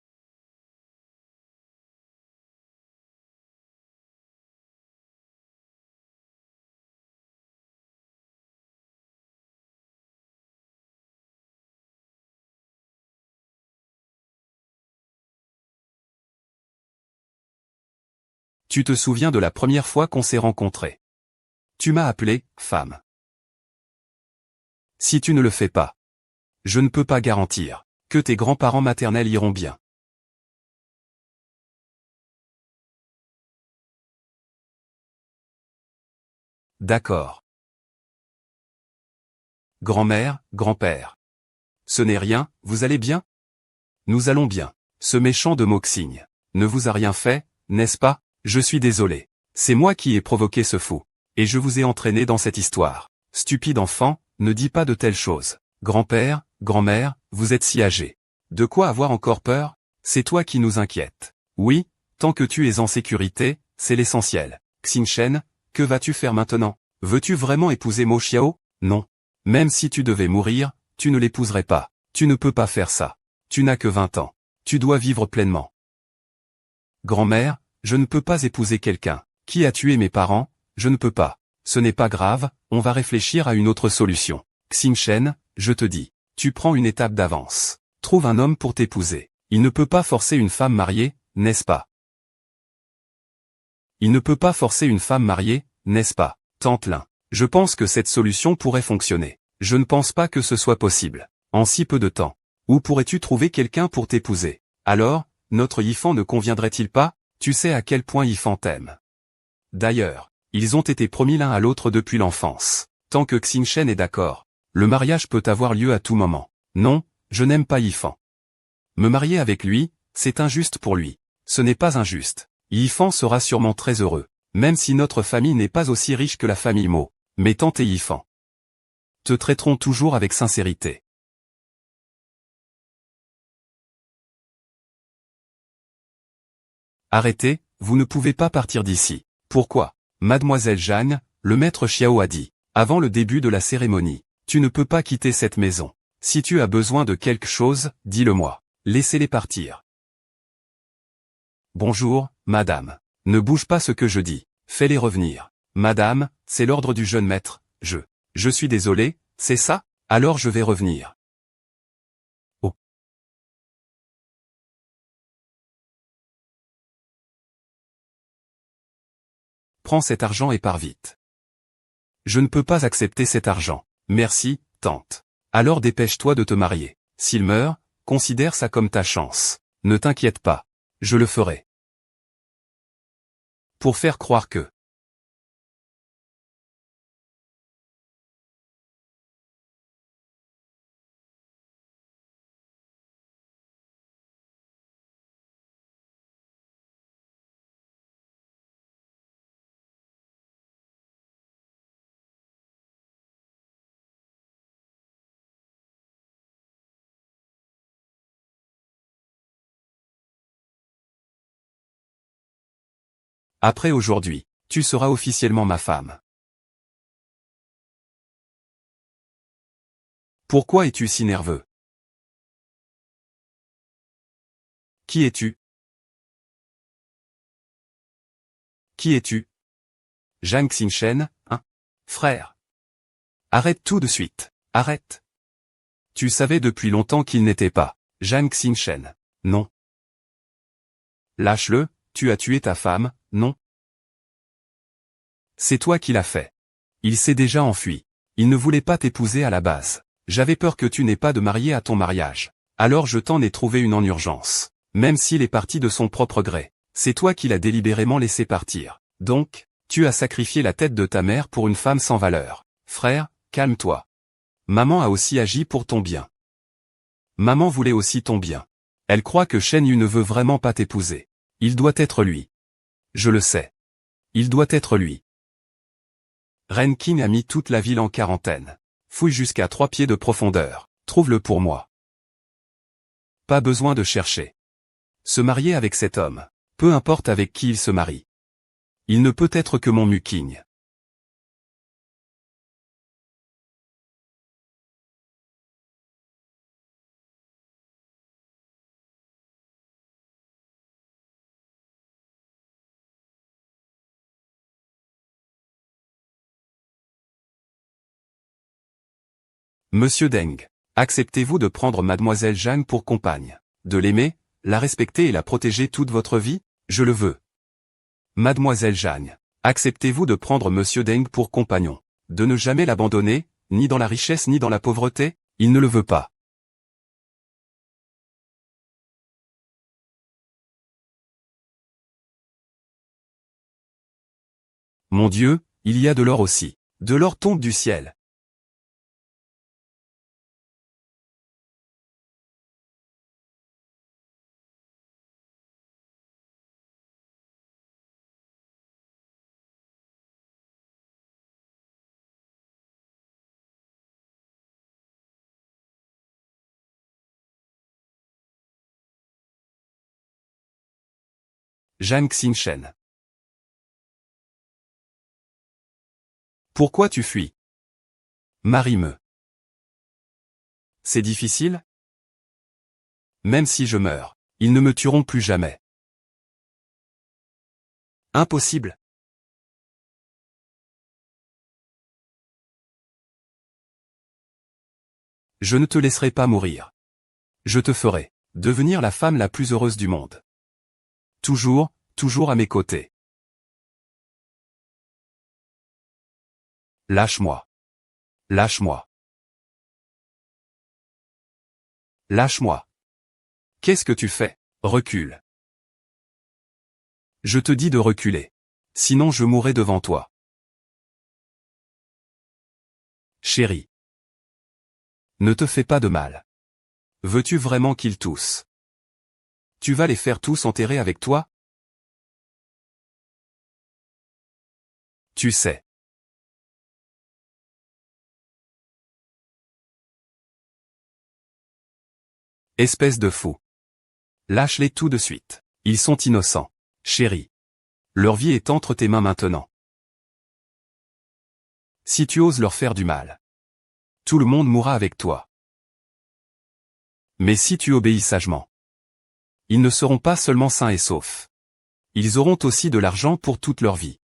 Tu te souviens de la première fois qu'on s'est rencontrés? Tu m'as appelé, femme. Si tu ne le fais pas, je ne peux pas garantir que tes grands-parents maternels iront bien. D'accord. Grand-mère, grand-père. Ce n'est rien, vous allez bien? Nous allons bien. Ce méchant de Moxing ne vous a rien fait, n'est-ce pas? Je suis désolé. C'est moi qui ai provoqué ce fou. Et je vous ai entraîné dans cette histoire. Stupide enfant, ne dis pas de telles choses. Grand-père, grand-mère, vous êtes si âgés. De quoi avoir encore peur? C'est toi qui nous inquiète. Oui, tant que tu es en sécurité, c'est l'essentiel. Xingchen, Que vas-tu faire maintenant? Veux-tu vraiment épouser Mo Xiao? Non. Même si tu devais mourir, tu ne l'épouserais pas. Tu ne peux pas faire ça. Tu n'as que 20 ans. Tu dois vivre pleinement. Grand-mère, je ne peux pas épouser quelqu'un qui a tué mes parents, je ne peux pas. Ce n'est pas grave, on va réfléchir à une autre solution. Xingchen, je te dis, tu prends une étape d'avance. Trouve un homme pour t'épouser. Il ne peut pas forcer une femme mariée, n'est-ce pas? Il ne peut pas forcer une femme mariée, n'est-ce pas? Tente l'un. Je pense que cette solution pourrait fonctionner. Je ne pense pas que ce soit possible. En si peu de temps. Où pourrais-tu trouver quelqu'un pour t'épouser? Alors, notre Yifan ne conviendrait-il pas? Tu sais à quel point Yifan t'aime. D'ailleurs, ils ont été promis l'un à l'autre depuis l'enfance. Tant que Xingchen est d'accord, le mariage peut avoir lieu à tout moment. Non, je n'aime pas Yifan. Me marier avec lui, c'est injuste pour lui. Ce n'est pas injuste. Yifan sera sûrement très heureux, même si notre famille n'est pas aussi riche que la famille Mo. Mais tante et Yifan te traiteront toujours avec sincérité. Arrêtez, vous ne pouvez pas partir d'ici. Pourquoi? Mademoiselle Jeanne, le maître Xiao a dit, avant le début de la cérémonie, tu ne peux pas quitter cette maison. Si tu as besoin de quelque chose, dis-le-moi. Laissez-les partir. Bonjour, madame. Ne bouge pas ce que je dis. Fais-les revenir. Madame, c'est l'ordre du jeune maître, je suis désolé, c'est ça? Alors je vais revenir. Oh. Prends cet argent et pars vite. Je ne peux pas accepter cet argent. Merci, tante. Alors dépêche-toi de te marier. S'il meurt, considère ça comme ta chance. Ne t'inquiète pas. Je le ferai. Pour faire croire que... Après aujourd'hui, tu seras officiellement ma femme. Pourquoi es-tu si nerveux? Qui es-tu? Qui es-tu? Zhang Xingchen, hein? Frère. Arrête tout de suite. Arrête. Tu savais depuis longtemps qu'il n'était pas Zhang Xingchen. Non. Lâche-le, tu as tué ta femme, non? C'est toi qui l'as fait. Il s'est déjà enfui. Il ne voulait pas t'épouser à la base. J'avais peur que tu n'aies pas de mariée à ton mariage. Alors je t'en ai trouvé une en urgence. Même s'il est parti de son propre gré. C'est toi qui l'as délibérément laissé partir. Donc, tu as sacrifié la tête de ta mère pour une femme sans valeur. Frère, calme-toi. Maman a aussi agi pour ton bien. Maman voulait aussi ton bien. Elle croit que Shen Yu ne veut vraiment pas t'épouser. Il doit être lui. Je le sais. Il doit être lui. Ren Qing a mis toute la ville en quarantaine. Fouille jusqu'à 3 pieds de profondeur. Trouve-le pour moi. Pas besoin de chercher. Se marier avec cet homme. Peu importe avec qui il se marie. Il ne peut être que mon Muking. Monsieur Deng. Acceptez-vous de prendre mademoiselle Zhang pour compagne? De l'aimer, la respecter et la protéger toute votre vie? Je le veux. Mademoiselle Zhang. Acceptez-vous de prendre monsieur Deng pour compagnon? De ne jamais l'abandonner, ni dans la richesse ni dans la pauvreté? Il ne le veut pas. Mon Dieu, il y a de l'or aussi. De l'or tombe du ciel. Zhang Xingchen. Pourquoi tu fuis? Marie me. C'est difficile? Même si je meurs, ils ne me tueront plus jamais. Impossible. Je ne te laisserai pas mourir. Je te ferai devenir la femme la plus heureuse du monde. Toujours, toujours à mes côtés. Lâche-moi. Lâche-moi. Lâche-moi. Qu'est-ce que tu fais? Recule. Je te dis de reculer. Sinon je mourrai devant toi. Chérie. Ne te fais pas de mal. Veux-tu vraiment qu'ils toussent? Tu vas les faire tous enterrer avec toi? Tu sais. Espèce de fou. Lâche-les tout de suite. Ils sont innocents. Chérie. Leur vie est entre tes mains maintenant. Si tu oses leur faire du mal, tout le monde mourra avec toi. Mais si tu obéis sagement, ils ne seront pas seulement sains et saufs. Ils auront aussi de l'argent pour toute leur vie.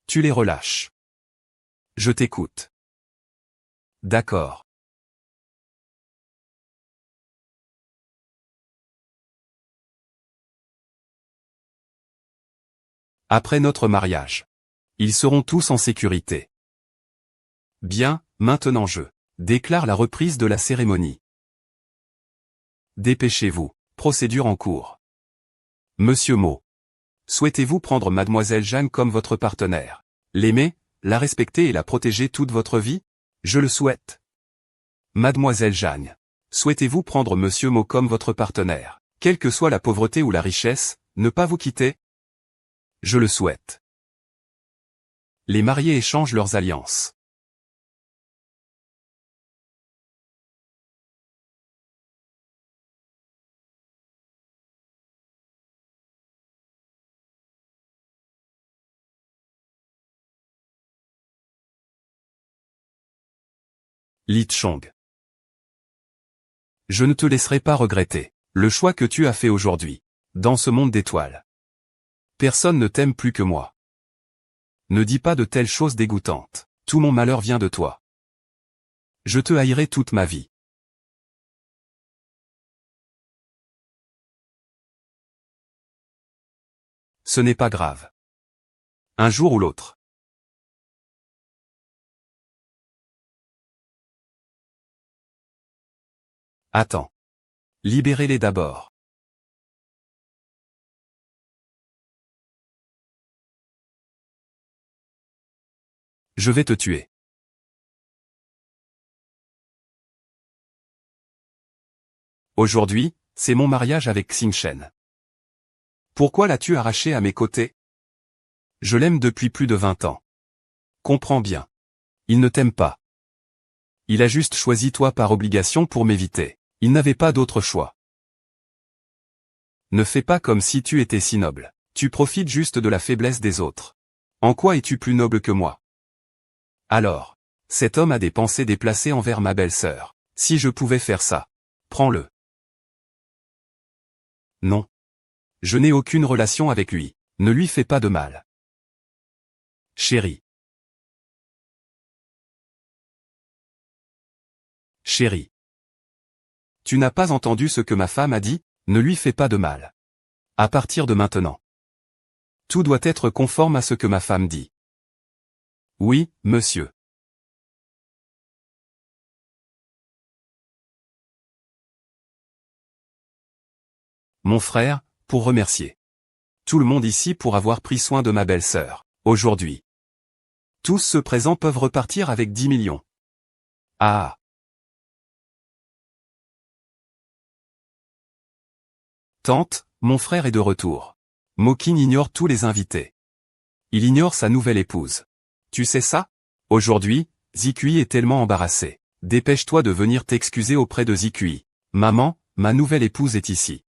Tu les relâches. Je t'écoute. D'accord. Après notre mariage, ils seront tous en sécurité. Bien, maintenant je déclare la reprise de la cérémonie. Dépêchez-vous, procédure en cours. Monsieur Mo. Souhaitez-vous prendre Mademoiselle Jeanne comme votre partenaire? L'aimer, la respecter et la protéger toute votre vie? Je le souhaite. Mademoiselle Jeanne. Souhaitez-vous prendre Monsieur Mo comme votre partenaire? Quelle que soit la pauvreté ou la richesse, ne pas vous quitter? Je le souhaite. Les mariés échangent leurs alliances. Li Chong. Je ne te laisserai pas regretter le choix que tu as fait aujourd'hui, dans ce monde d'étoiles. Personne ne t'aime plus que moi. Ne dis pas de telles choses dégoûtantes. Tout mon malheur vient de toi. Je te haïrai toute ma vie. Ce n'est pas grave. Un jour ou l'autre. Attends. Libérez-les d'abord. Je vais te tuer. Aujourd'hui, c'est mon mariage avec Xingchen. Pourquoi l'as-tu arraché à mes côtés? Je l'aime depuis plus de 20 ans. Comprends bien. Il ne t'aime pas. Il a juste choisi toi par obligation pour m'éviter. Il n'avait pas d'autre choix. Ne fais pas comme si tu étais si noble. Tu profites juste de la faiblesse des autres. En quoi es-tu plus noble que moi? Alors, cet homme a des pensées déplacées envers ma belle-sœur. Si je pouvais faire ça. Prends-le. Non. Je n'ai aucune relation avec lui. Ne lui fais pas de mal. Chérie. Chérie. Tu n'as pas entendu ce que ma femme a dit? Ne lui fais pas de mal. À partir de maintenant. Tout doit être conforme à ce que ma femme dit. Oui, monsieur. Mon frère, pour remercier tout le monde ici pour avoir pris soin de ma belle-sœur. Aujourd'hui. Tous ceux présents peuvent repartir avec 10 millions. Ah. Tante, mon frère est de retour. Mokin ignore tous les invités. Il ignore sa nouvelle épouse. Tu sais ça? Aujourd'hui, Zikui est tellement embarrassé. Dépêche-toi de venir t'excuser auprès de Zikui. Maman, ma nouvelle épouse est ici.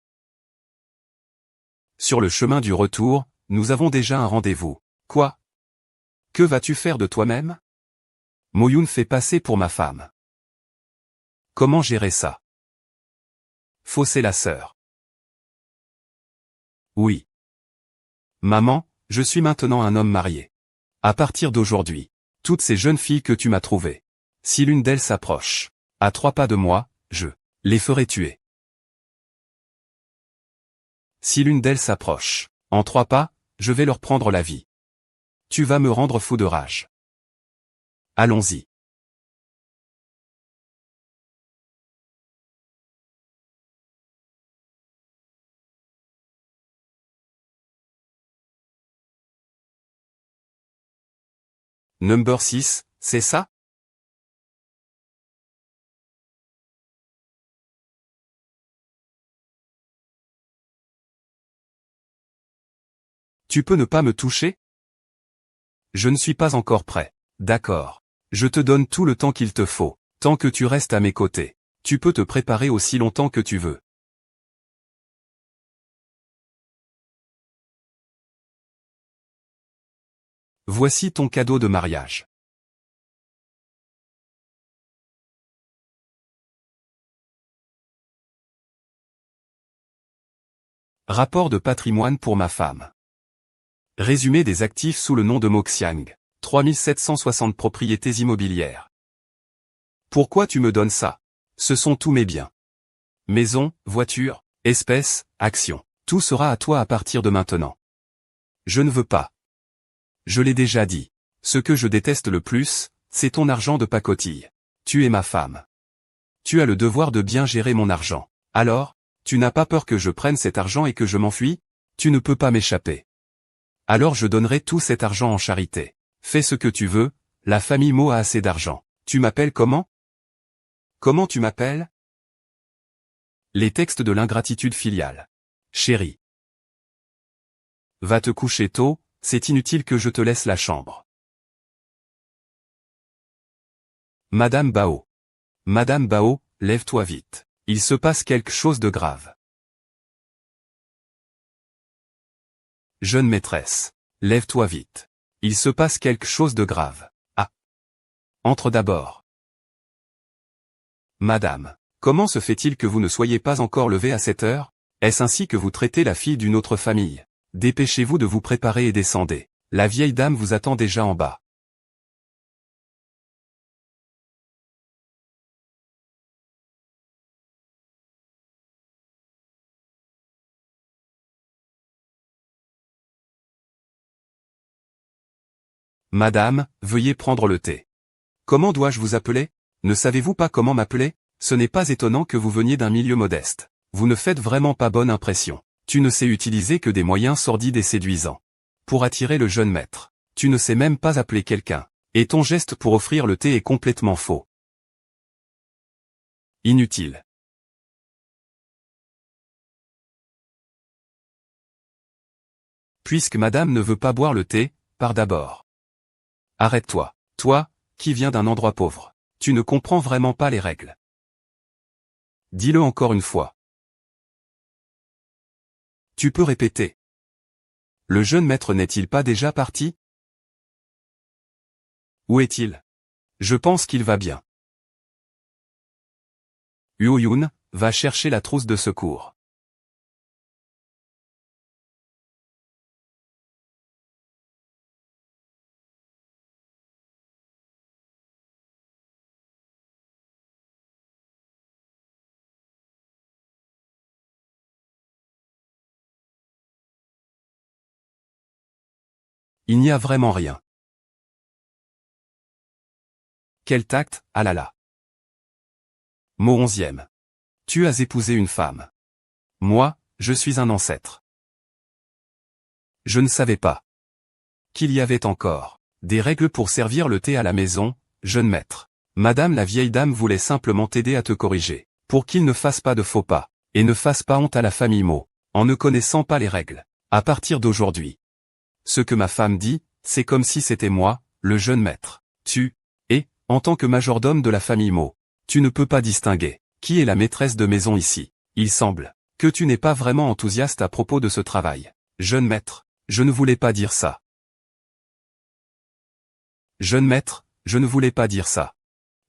Sur le chemin du retour, nous avons déjà un rendez-vous. Quoi? Que vas-tu faire de toi-même? Moyun fait passer pour ma femme. Comment gérer ça? Fausser la sœur. Oui. Maman, je suis maintenant un homme marié. À partir d'aujourd'hui, toutes ces jeunes filles que tu m'as trouvées, si l'une d'elles s'approche, à 3 pas de moi, je les ferai tuer. Si l'une d'elles s'approche, en 3 pas, je vais leur prendre la vie. Tu vas me rendre fou de rage. Allons-y. Number 6, c'est ça? Tu peux ne pas me toucher? Je ne suis pas encore prêt. D'accord. Je te donne tout le temps qu'il te faut, tant que tu restes à mes côtés. Tu peux te préparer aussi longtemps que tu veux. Voici ton cadeau de mariage. Rapport de patrimoine pour ma femme. Résumé des actifs sous le nom de Moxiang. 3760 propriétés immobilières. Pourquoi tu me donnes ça? Ce sont tous mes biens. Maison, voiture, espèces, actions. Tout sera à toi à partir de maintenant. Je ne veux pas. Je l'ai déjà dit. Ce que je déteste le plus, c'est ton argent de pacotille. Tu es ma femme. Tu as le devoir de bien gérer mon argent. Alors, tu n'as pas peur que je prenne cet argent et que je m'enfuis? Tu ne peux pas m'échapper. Alors je donnerai tout cet argent en charité. Fais ce que tu veux, la famille Mo a assez d'argent. Tu m'appelles comment? Comment tu m'appelles? Les textes de l'ingratitude filiale. Chérie. Va te coucher tôt, c'est inutile que je te laisse la chambre. Madame Bao. Madame Bao, lève-toi vite. Il se passe quelque chose de grave. Jeune maîtresse. Lève-toi vite. Il se passe quelque chose de grave. Ah. Entre d'abord. Madame. Comment se fait-il que vous ne soyez pas encore levée à cette heure? Est-ce ainsi que vous traitez la fille d'une autre famille? Dépêchez-vous de vous préparer et descendez. La vieille dame vous attend déjà en bas. Madame, veuillez prendre le thé. Comment dois-je vous appeler? Ne savez-vous pas comment m'appeler? Ce n'est pas étonnant que vous veniez d'un milieu modeste. Vous ne faites vraiment pas bonne impression. Tu ne sais utiliser que des moyens sordides et séduisants. Pour attirer le jeune maître. Tu ne sais même pas appeler quelqu'un. Et ton geste pour offrir le thé est complètement faux. Inutile. Puisque madame ne veut pas boire le thé, pars d'abord. Arrête-toi. Toi, qui viens d'un endroit pauvre. Tu ne comprends vraiment pas les règles. Dis-le encore une fois. Tu peux répéter. Le jeune maître n'est-il pas déjà parti? Où est-il? Je pense qu'il va bien. Huoyun, va chercher la trousse de secours. Il n'y a vraiment rien. Quel tact, ah là là. Mot 11e. Tu as épousé une femme. Moi, je suis un ancêtre. Je ne savais pas qu'il y avait encore des règles pour servir le thé à la maison, jeune maître. Madame la vieille dame voulait simplement t'aider à te corriger, pour qu'il ne fasse pas de faux pas, et ne fasse pas honte à la famille Mo, en ne connaissant pas les règles. À partir d'aujourd'hui. Ce que ma femme dit, c'est comme si c'était moi, le jeune maître. Tu En tant que majordome de la famille Mo, tu ne peux pas distinguer qui est la maîtresse de maison ici. Il semble que tu n'es pas vraiment enthousiaste à propos de ce travail. Jeune maître, je ne voulais pas dire ça. Jeune maître, je ne voulais pas dire ça.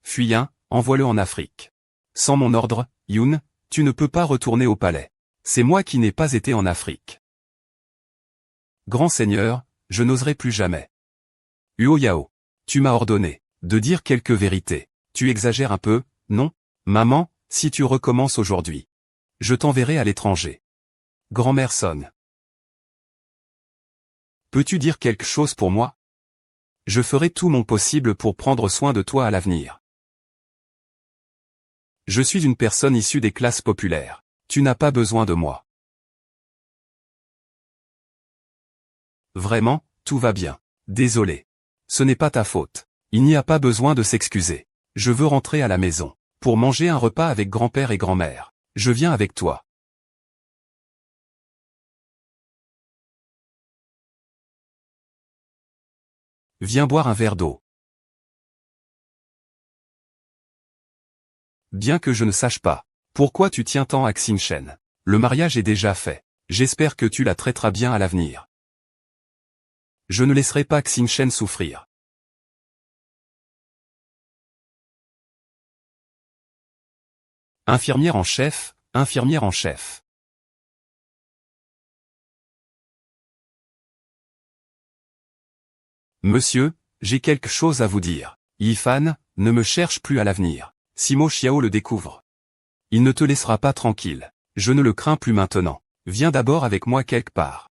Fuis-un, envoie-le en Afrique. Sans mon ordre, Yoon, tu ne peux pas retourner au palais. C'est moi qui n'ai pas été en Afrique. Grand Seigneur, je n'oserai plus jamais. Huo Yao, tu m'as ordonné de dire quelques vérités. Tu exagères un peu, non? Maman, si tu recommences aujourd'hui, je t'enverrai à l'étranger. Grand-mère sonne. Peux-tu dire quelque chose pour moi? Je ferai tout mon possible pour prendre soin de toi à l'avenir. Je suis une personne issue des classes populaires. Tu n'as pas besoin de moi. Vraiment, tout va bien. Désolé. Ce n'est pas ta faute. Il n'y a pas besoin de s'excuser. Je veux rentrer à la maison pour manger un repas avec grand-père et grand-mère. Je viens avec toi. Viens boire un verre d'eau. Bien que je ne sache pas pourquoi tu tiens tant à Xinchen. Le mariage est déjà fait. J'espère que tu la traiteras bien à l'avenir. Je ne laisserai pas Xinchen souffrir. Infirmière en chef, infirmière en chef. Monsieur, j'ai quelque chose à vous dire. Yifan, ne me cherche plus à l'avenir. Si Mo Xiao le découvre, il ne te laissera pas tranquille. Je ne le crains plus maintenant. Viens d'abord avec moi quelque part.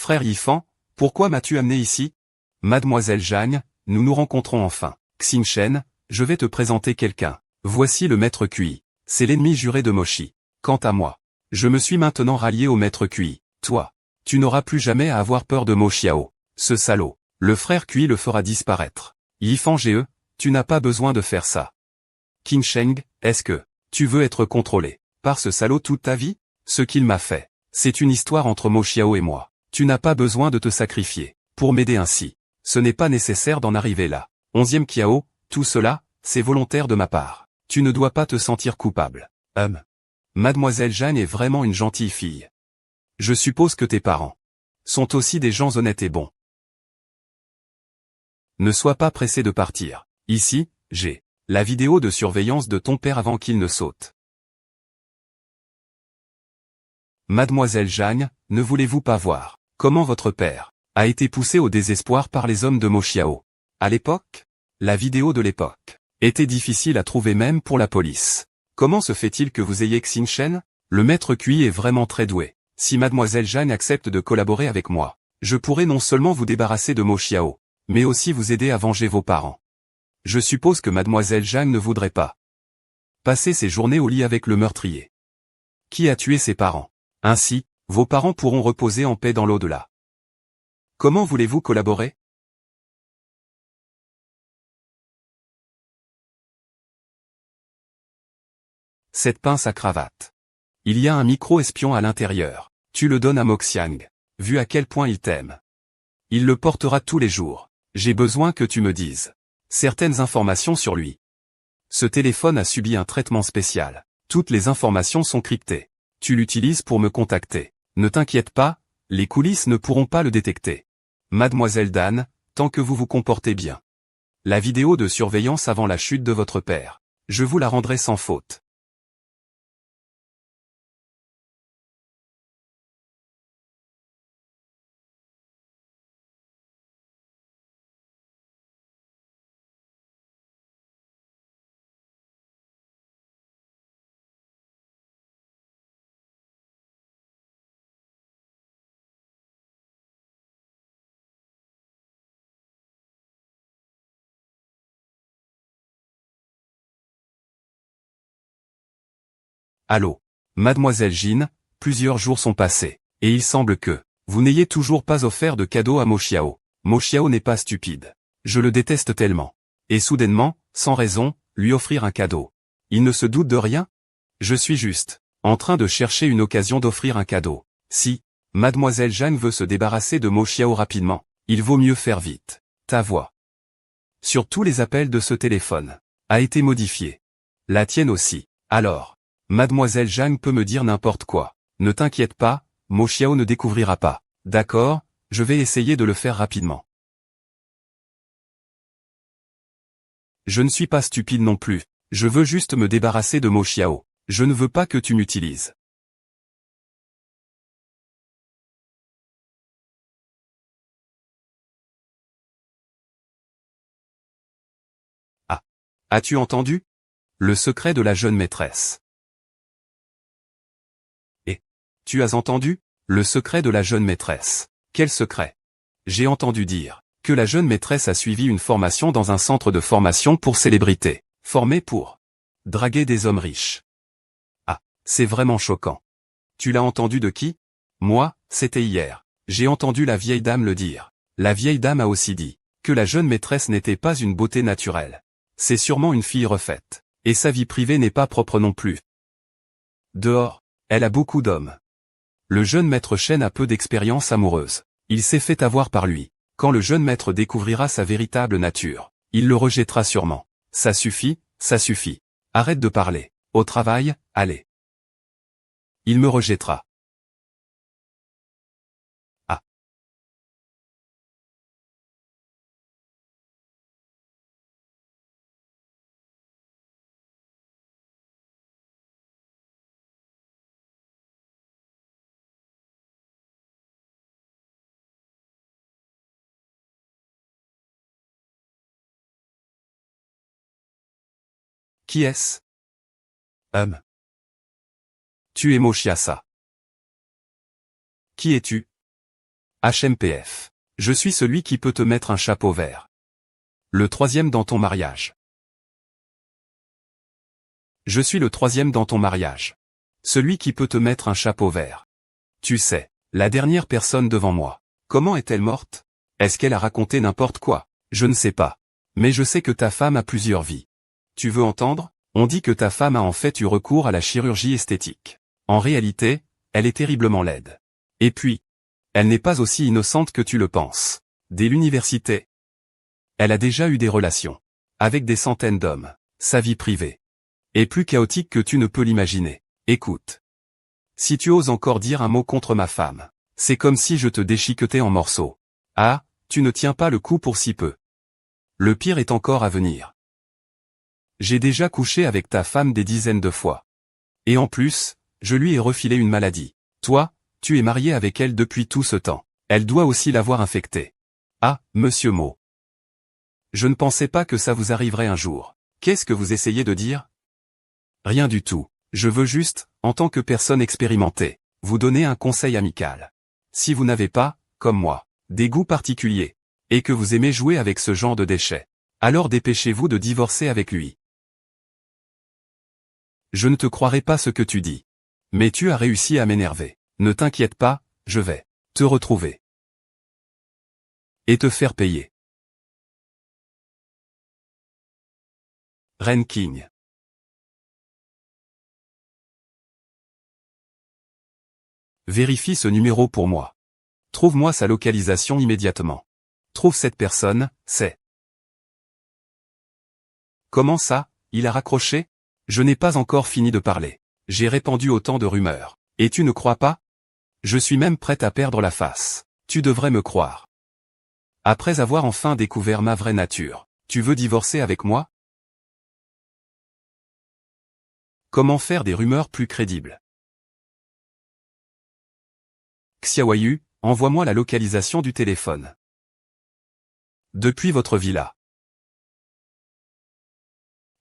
Frère Yifan, pourquoi m'as-tu amené ici? Mademoiselle Zhang, nous nous rencontrons enfin. Xinchen, je vais te présenter quelqu'un. Voici le maître Kui. C'est l'ennemi juré de Moshi. Quant à moi, je me suis maintenant rallié au maître Kui. Toi, tu n'auras plus jamais à avoir peur de Mo Xiao. Ce salaud, le frère Kui le fera disparaître. Yifan Ge, tu n'as pas besoin de faire ça. Qin Sheng, est-ce que tu veux être contrôlé par ce salaud toute ta vie? Ce qu'il m'a fait, c'est une histoire entre Mo Xiao et moi. Tu n'as pas besoin de te sacrifier pour m'aider ainsi. Ce n'est pas nécessaire d'en arriver là. 11e Kiao, tout cela, c'est volontaire de ma part. Tu ne dois pas te sentir coupable. Mademoiselle Jeanne est vraiment une gentille fille. Je suppose que tes parents sont aussi des gens honnêtes et bons. Ne sois pas pressé de partir. Ici, j'ai la vidéo de surveillance de ton père avant qu'il ne saute. Mademoiselle Jeanne, ne voulez-vous pas voir comment votre père a été poussé au désespoir par les hommes de Mo Xiao? À l'époque, la vidéo de l'époque était difficile à trouver même pour la police. Comment se fait-il que vous ayez Xinchen? Le maître Kui est vraiment très doué. Si Mademoiselle Jeanne accepte de collaborer avec moi, je pourrai non seulement vous débarrasser de Mo Xiao, mais aussi vous aider à venger vos parents. Je suppose que Mademoiselle Jeanne ne voudrait pas passer ses journées au lit avec le meurtrier qui a tué ses parents. Ainsi, vos parents pourront reposer en paix dans l'au-delà. Comment voulez-vous collaborer? Cette pince à cravate. Il y a un micro-espion à l'intérieur. Tu le donnes à Moxiang. Vu à quel point il t'aime, il le portera tous les jours. J'ai besoin que tu me dises certaines informations sur lui. Ce téléphone a subi un traitement spécial. Toutes les informations sont cryptées. Tu l'utilises pour me contacter. Ne t'inquiète pas, les coulisses ne pourront pas le détecter. Mademoiselle Dan, tant que vous vous comportez bien. La vidéo de surveillance avant la chute de votre père, je vous la rendrai sans faute. Allô, Mademoiselle Jin, plusieurs jours sont passés, et il semble que vous n'ayez toujours pas offert de cadeau à Mo Xiao. Mo Xiao n'est pas stupide. Je le déteste tellement. Et soudainement, sans raison, lui offrir un cadeau. Il ne se doute de rien? Je suis juste en train de chercher une occasion d'offrir un cadeau. Si Mademoiselle Jeanne veut se débarrasser de Mo Xiao rapidement, il vaut mieux faire vite. Ta voix, sur tous les appels de ce téléphone, a été modifiée. La tienne aussi. Alors, Mademoiselle Jeanne peut me dire n'importe quoi. Ne t'inquiète pas, Mo Xiao ne découvrira pas. D'accord, je vais essayer de le faire rapidement. Je ne suis pas stupide non plus. Je veux juste me débarrasser de Mo Xiao. Je ne veux pas que tu m'utilises. Ah. As-tu entendu? Le secret de la jeune maîtresse. Et tu as entendu? Le secret de la jeune maîtresse. Quel secret? J'ai entendu dire que la jeune maîtresse a suivi une formation dans un centre de formation pour célébrités, formé pour draguer des hommes riches. Ah, c'est vraiment choquant. Tu l'as entendu de qui? Moi, c'était hier. J'ai entendu la vieille dame le dire. La vieille dame a aussi dit que la jeune maîtresse n'était pas une beauté naturelle. C'est sûrement une fille refaite. Et sa vie privée n'est pas propre non plus. Dehors, elle a beaucoup d'hommes. Le jeune maître Chen a peu d'expérience amoureuse. Il s'est fait avoir par lui. Quand le jeune maître découvrira sa véritable nature, il le rejettera sûrement. Ça suffit, ça suffit. Arrête de parler. Au travail, allez. Il me rejettera. Ah. Qui est-ce? Tu es Mochiasa. Qui es-tu? HMPF. Je suis celui qui peut te mettre un chapeau vert. Le troisième dans ton mariage. Je suis le troisième dans ton mariage. Celui qui peut te mettre un chapeau vert. Tu sais, la dernière personne devant moi. Comment est-elle morte? Est-ce qu'elle a raconté n'importe quoi? Je ne sais pas. Mais je sais que ta femme a plusieurs vies. Tu veux entendre? On dit que ta femme a en fait eu recours à la chirurgie esthétique. En réalité, elle est terriblement laide. Et puis, elle n'est pas aussi innocente que tu le penses. Dès l'université, elle a déjà eu des relations avec des centaines d'hommes. Sa vie privée est plus chaotique que tu ne peux l'imaginer. Écoute. Si tu oses encore dire un mot contre ma femme, c'est comme si je te déchiquetais en morceaux. Ah, tu ne tiens pas le coup pour si peu. Le pire est encore à venir. J'ai déjà couché avec ta femme des dizaines de fois. Et en plus, je lui ai refilé une maladie. Toi, tu es marié avec elle depuis tout ce temps. Elle doit aussi l'avoir infectée. Ah, monsieur Mo. Je ne pensais pas que ça vous arriverait un jour. Qu'est-ce que vous essayez de dire? Rien du tout. Je veux juste, en tant que personne expérimentée, vous donner un conseil amical. Si vous n'avez pas, comme moi, des goûts particuliers, et que vous aimez jouer avec ce genre de déchets, alors dépêchez-vous de divorcer avec lui. Je ne te croirai pas ce que tu dis. Mais tu as réussi à m'énerver. Ne t'inquiète pas, je vais te retrouver. Et te faire payer. Ren King. Vérifie ce numéro pour moi. Trouve-moi sa localisation immédiatement. Trouve cette personne, c'est... Comment ça, il a raccroché? Je n'ai pas encore fini de parler. J'ai répandu autant de rumeurs. Et tu ne crois pas? Je suis même prête à perdre la face. Tu devrais me croire. Après avoir enfin découvert ma vraie nature, tu veux divorcer avec moi? Comment faire des rumeurs plus crédibles? Xiaoyu, envoie-moi la localisation du téléphone. Depuis votre villa.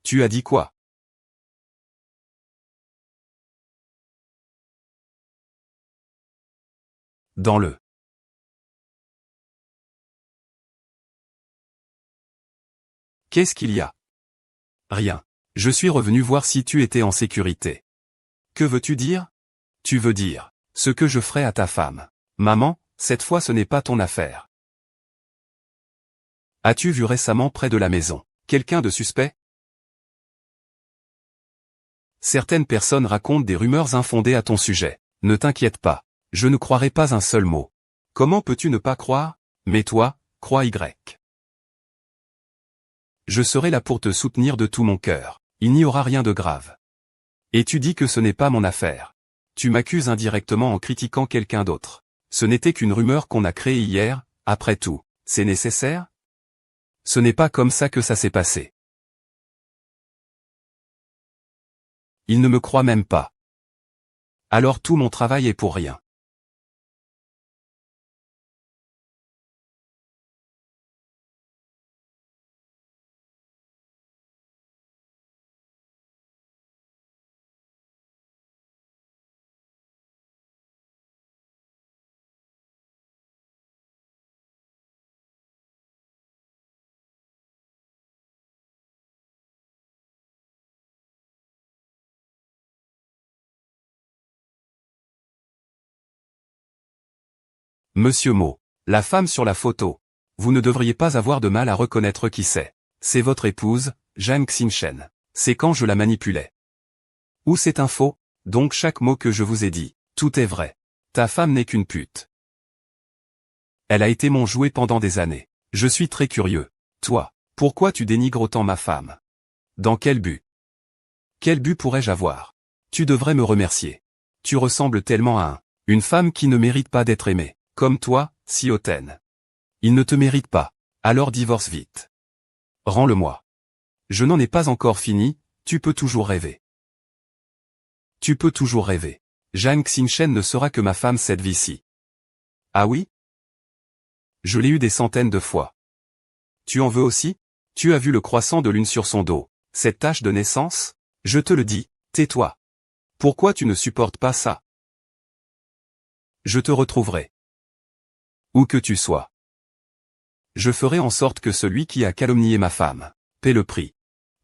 Tu as dit quoi? Dans le... Qu'est-ce qu'il y a? Rien. Je suis revenu voir si tu étais en sécurité. Que veux-tu dire? Tu veux dire ce que je ferai à ta femme. Maman, cette fois ce n'est pas ton affaire. As-tu vu récemment près de la maison quelqu'un de suspect? Certaines personnes racontent des rumeurs infondées à ton sujet. Ne t'inquiète pas. Je ne croirai pas un seul mot. Comment peux-tu ne pas croire? Mais toi, crois Y. Je serai là pour te soutenir de tout mon cœur. Il n'y aura rien de grave. Et tu dis que ce n'est pas mon affaire. Tu m'accuses indirectement en critiquant quelqu'un d'autre. Ce n'était qu'une rumeur qu'on a créée hier, après tout. C'est nécessaire? Ce n'est pas comme ça que ça s'est passé. Il ne me croit même pas. Alors tout mon travail est pour rien. Monsieur Mo. La femme sur la photo. Vous ne devriez pas avoir de mal à reconnaître qui c'est. C'est votre épouse, Jang Xingchen. C'est quand je la manipulais. Ou c'est un faux? Donc chaque mot que je vous ai dit, tout est vrai. Ta femme n'est qu'une pute. Elle a été mon jouet pendant des années. Je suis très curieux. Toi, pourquoi tu dénigres autant ma femme? Dans quel but? Quel but pourrais-je avoir? Tu devrais me remercier. Tu ressembles tellement à une femme qui ne mérite pas d'être aimée. Comme toi, si hautaine. Il ne te mérite pas. Alors divorce vite. Rends-le-moi. Je n'en ai pas encore fini, tu peux toujours rêver. Tu peux toujours rêver. Jang Xingchen ne sera que ma femme cette vie-ci. Ah oui? Je l'ai eu des centaines de fois. Tu en veux aussi? Tu as vu le croissant de lune sur son dos, cette tache de naissance? Je te le dis, tais-toi. Pourquoi tu ne supportes pas ça? Je te retrouverai. Où que tu sois. Je ferai en sorte que celui qui a calomnié ma femme paie le prix.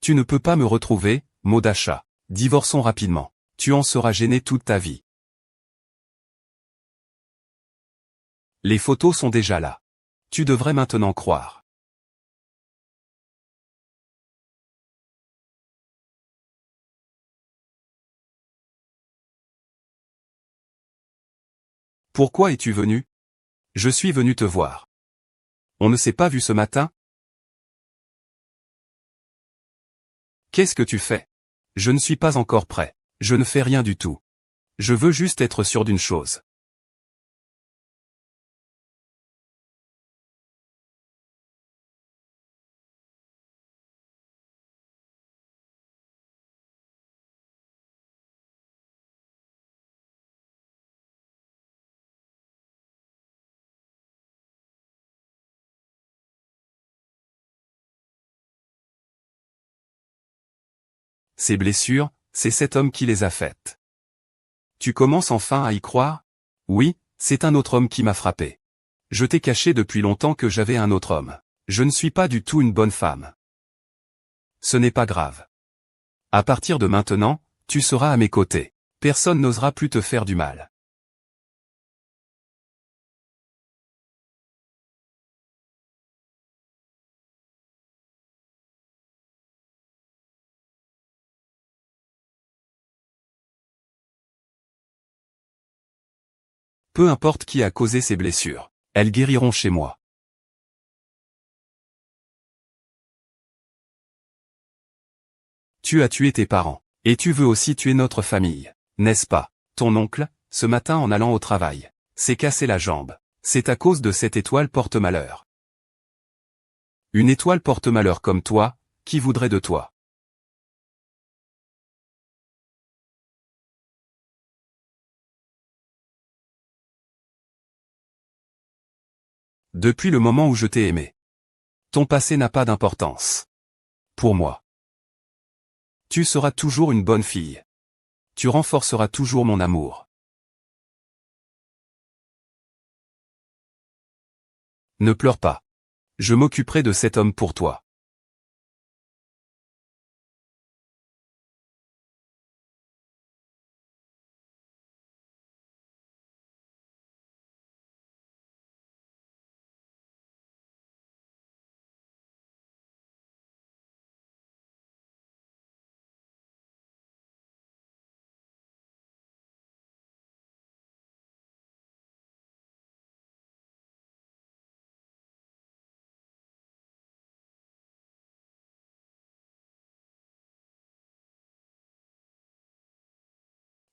Tu ne peux pas me retrouver, mot d'achat. Divorçons rapidement. Tu en seras gêné toute ta vie. Les photos sont déjà là. Tu devrais maintenant croire. Pourquoi es-tu venu? Je suis venu te voir. On ne s'est pas vu ce matin? Qu'est-ce que tu fais? Je ne suis pas encore prêt. Je ne fais rien du tout. Je veux juste être sûr d'une chose. Ces blessures, c'est cet homme qui les a faites. Tu commences enfin à y croire? Oui, c'est un autre homme qui m'a frappé. Je t'ai caché depuis longtemps que j'avais un autre homme. Je ne suis pas du tout une bonne femme. Ce n'est pas grave. À partir de maintenant, tu seras à mes côtés. Personne n'osera plus te faire du mal. Peu importe qui a causé ces blessures. Elles guériront chez moi. Tu as tué tes parents. Et tu veux aussi tuer notre famille. N'est-ce pas? Ton oncle, ce matin en allant au travail, s'est cassé la jambe. C'est à cause de cette étoile porte-malheur. Une étoile porte-malheur comme toi, qui voudrait de toi? Depuis le moment où je t'ai aimé. Ton passé n'a pas d'importance. Pour moi. Tu seras toujours une bonne fille. Tu renforceras toujours mon amour. Ne pleure pas. Je m'occuperai de cet homme pour toi.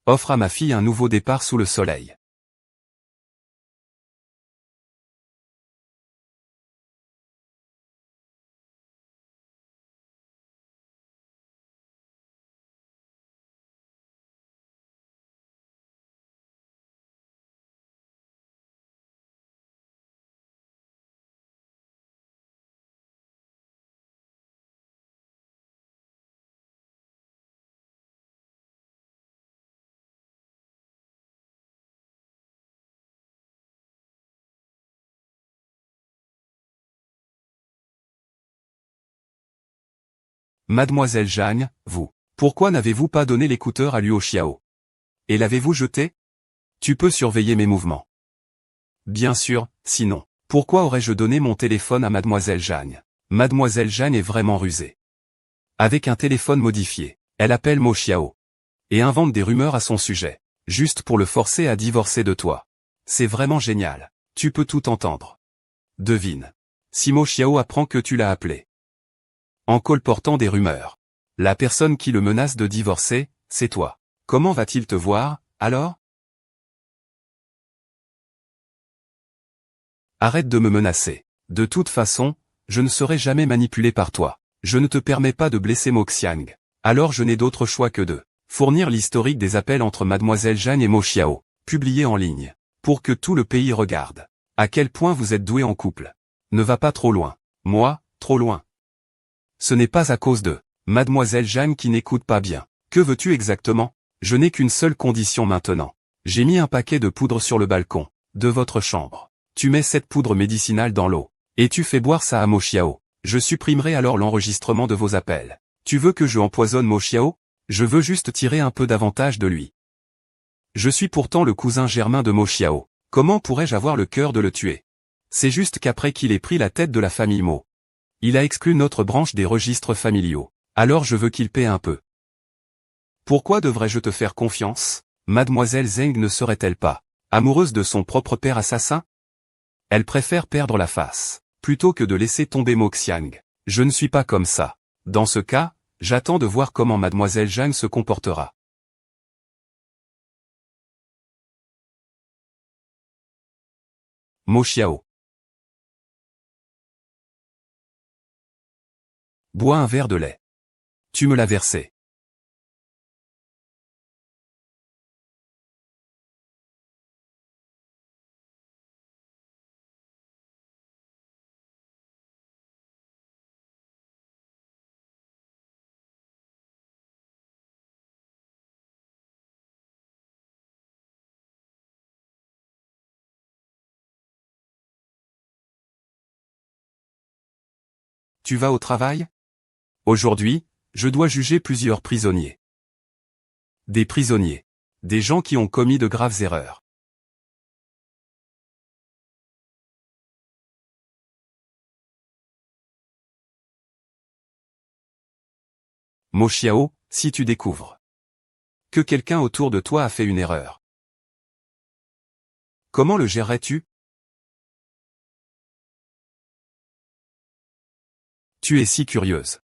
Offre à ma fille un nouveau départ sous le soleil. Mademoiselle Jeanne, vous. Pourquoi n'avez-vous pas donné l'écouteur à Luo Xiao? Et l'avez-vous jeté? Tu peux surveiller mes mouvements. Bien sûr, sinon, pourquoi aurais-je donné mon téléphone à Mademoiselle Jeanne? Mademoiselle Jeanne est vraiment rusée. Avec un téléphone modifié, elle appelle Mo Xiao. Et invente des rumeurs à son sujet. Juste pour le forcer à divorcer de toi. C'est vraiment génial. Tu peux tout entendre. Devine. Si Mo Xiao apprend que tu l'as appelé. En colportant des rumeurs. La personne qui le menace de divorcer, c'est toi. Comment va-t-il te voir, alors? Arrête de me menacer. De toute façon, je ne serai jamais manipulé par toi. Je ne te permets pas de blesser Mo Xiang. Alors je n'ai d'autre choix que de fournir l'historique des appels entre Mademoiselle Jeanne et Mo Xiao, publié en ligne, pour que tout le pays regarde. À quel point vous êtes doués en couple. Ne va pas trop loin. Moi, trop loin. Ce n'est pas à cause de Mademoiselle Jeanne qui n'écoute pas bien. Que veux-tu exactement? Je n'ai qu'une seule condition maintenant. J'ai mis un paquet de poudre sur le balcon de votre chambre. Tu mets cette poudre médicinale dans l'eau, et tu fais boire ça à Mo Xiao. Je supprimerai alors l'enregistrement de vos appels. Tu veux que je empoisonne Mo Xiao? Je veux juste tirer un peu d'avantage de lui. Je suis pourtant le cousin germain de Mo Xiao. Comment pourrais-je avoir le cœur de le tuer? C'est juste qu'après qu'il ait pris la tête de la famille Mo, il a exclu notre branche des registres familiaux. Alors je veux qu'il paie un peu. Pourquoi devrais-je te faire confiance? Mademoiselle Zheng ne serait-elle pas amoureuse de son propre père assassin? Elle préfère perdre la face, plutôt que de laisser tomber Mo Xiang. Je ne suis pas comme ça. Dans ce cas, j'attends de voir comment Mademoiselle Zhang se comportera. Mo Xiao. Bois un verre de lait. Tu me l'as versé. Tu vas au travail? Aujourd'hui, je dois juger plusieurs prisonniers. Des prisonniers. Des gens qui ont commis de graves erreurs. Mo Xiao, si tu découvres que quelqu'un autour de toi a fait une erreur, comment le gérerais-tu? Tu es si curieuse.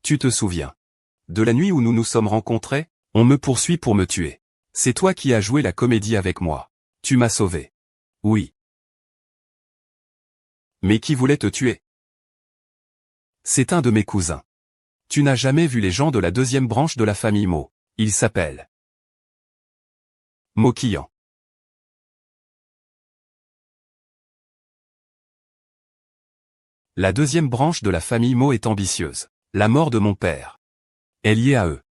Tu te souviens de la nuit où nous nous sommes rencontrés? On me poursuit pour me tuer. C'est toi qui as joué la comédie avec moi. Tu m'as sauvé. Oui. Mais qui voulait te tuer? C'est un de mes cousins. Tu n'as jamais vu les gens de la deuxième branche de la famille Mo. Ils s'appellent Mo Qian. La deuxième branche de la famille Mo est ambitieuse. La mort de mon père est liée à eux.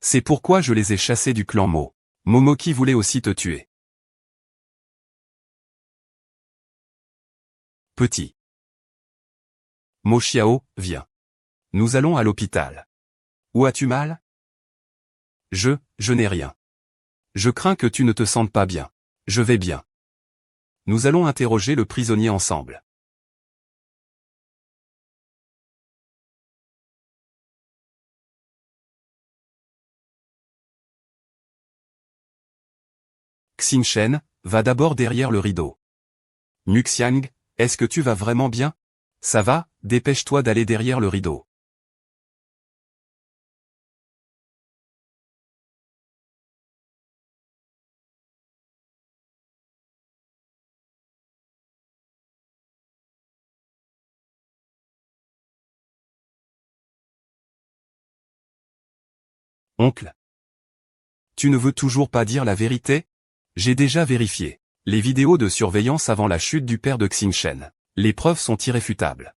C'est pourquoi je les ai chassés du clan Mo. Momoki voulait aussi te tuer. Petit. Mo Xiao, viens. Nous allons à l'hôpital. Où as-tu mal? Je n'ai rien. Je crains que tu ne te sentes pas bien. Je vais bien. Nous allons interroger le prisonnier ensemble. Xingchen, va d'abord derrière le rideau. Muxiang, est-ce que tu vas vraiment bien? Ça va, dépêche-toi d'aller derrière le rideau. Oncle. Tu ne veux toujours pas dire la vérité? J'ai déjà vérifié les vidéos de surveillance avant la chute du père de Xingchen. Les preuves sont irréfutables.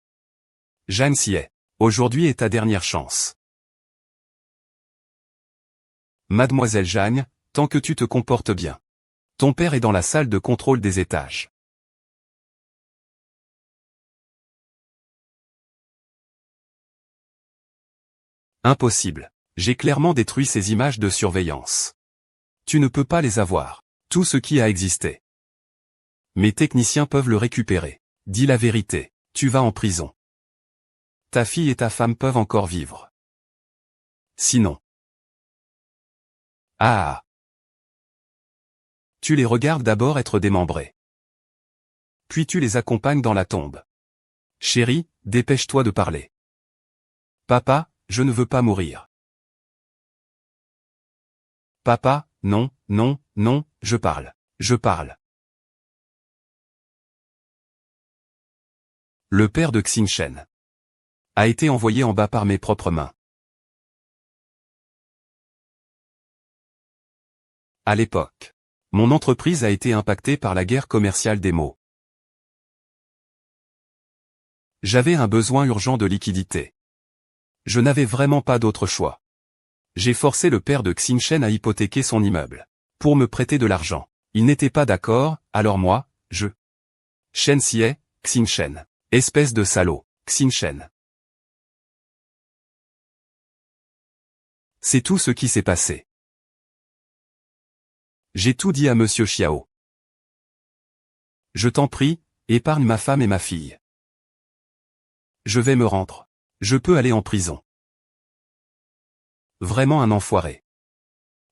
Jeanne Xie. Aujourd'hui est ta dernière chance. Mademoiselle Jeanne, tant que tu te comportes bien. Ton père est dans la salle de contrôle des étages. Impossible. J'ai clairement détruit ces images de surveillance. Tu ne peux pas les avoir. Tout ce qui a existé. Mes techniciens peuvent le récupérer. Dis la vérité, tu vas en prison. Ta fille et ta femme peuvent encore vivre. Sinon. Ah. Tu les regardes d'abord être démembrés. Puis tu les accompagnes dans la tombe. Chérie, dépêche-toi de parler. Papa, je ne veux pas mourir. Papa, non, non, non, je parle. Je parle. Le père de Xingchen a été envoyé en bas par mes propres mains. À l'époque, mon entreprise a été impactée par la guerre commerciale des mots. J'avais un besoin urgent de liquidité. Je n'avais vraiment pas d'autre choix. J'ai forcé le père de Xingchen à hypothéquer son immeuble. Pour me prêter de l'argent. Il n'était pas d'accord, alors moi, je... Shen Xie, Xingchen. Espèce de salaud, Xingchen. C'est tout ce qui s'est passé. J'ai tout dit à Monsieur Xiao. Je t'en prie, épargne ma femme et ma fille. Je vais me rendre. Je peux aller en prison. Vraiment un enfoiré.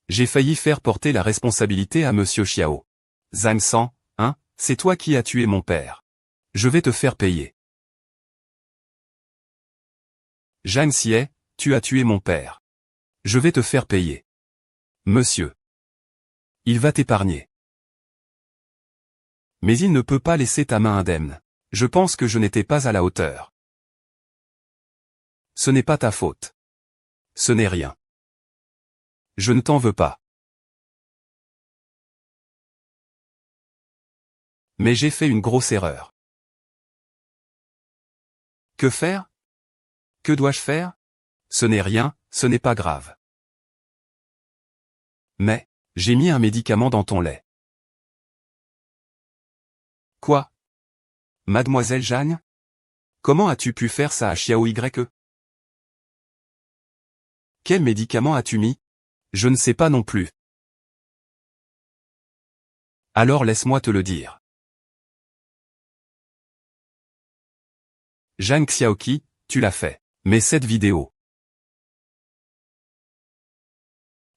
J'ai failli faire porter la responsabilité à Monsieur Xiao. Zhang San, hein, c'est toi qui as tué mon père. Je vais te faire payer. Zhang Xie, tu as tué mon père. Je vais te faire payer. Monsieur. Il va t'épargner. Mais il ne peut pas laisser ta main indemne. Je pense que je n'étais pas à la hauteur. Ce n'est pas ta faute. Ce n'est rien. Je ne t'en veux pas. Mais j'ai fait une grosse erreur. Que faire? Que dois-je faire? Ce n'est rien, ce n'est pas grave. Mais, j'ai mis un médicament dans ton lait. Quoi? Mademoiselle Jeanne? Comment as-tu pu faire ça à Xiao Ye? Quel médicament as-tu mis? Je ne sais pas non plus. Alors laisse-moi te le dire. Zhang Xiaoqi, tu l'as fait. Mais cette vidéo.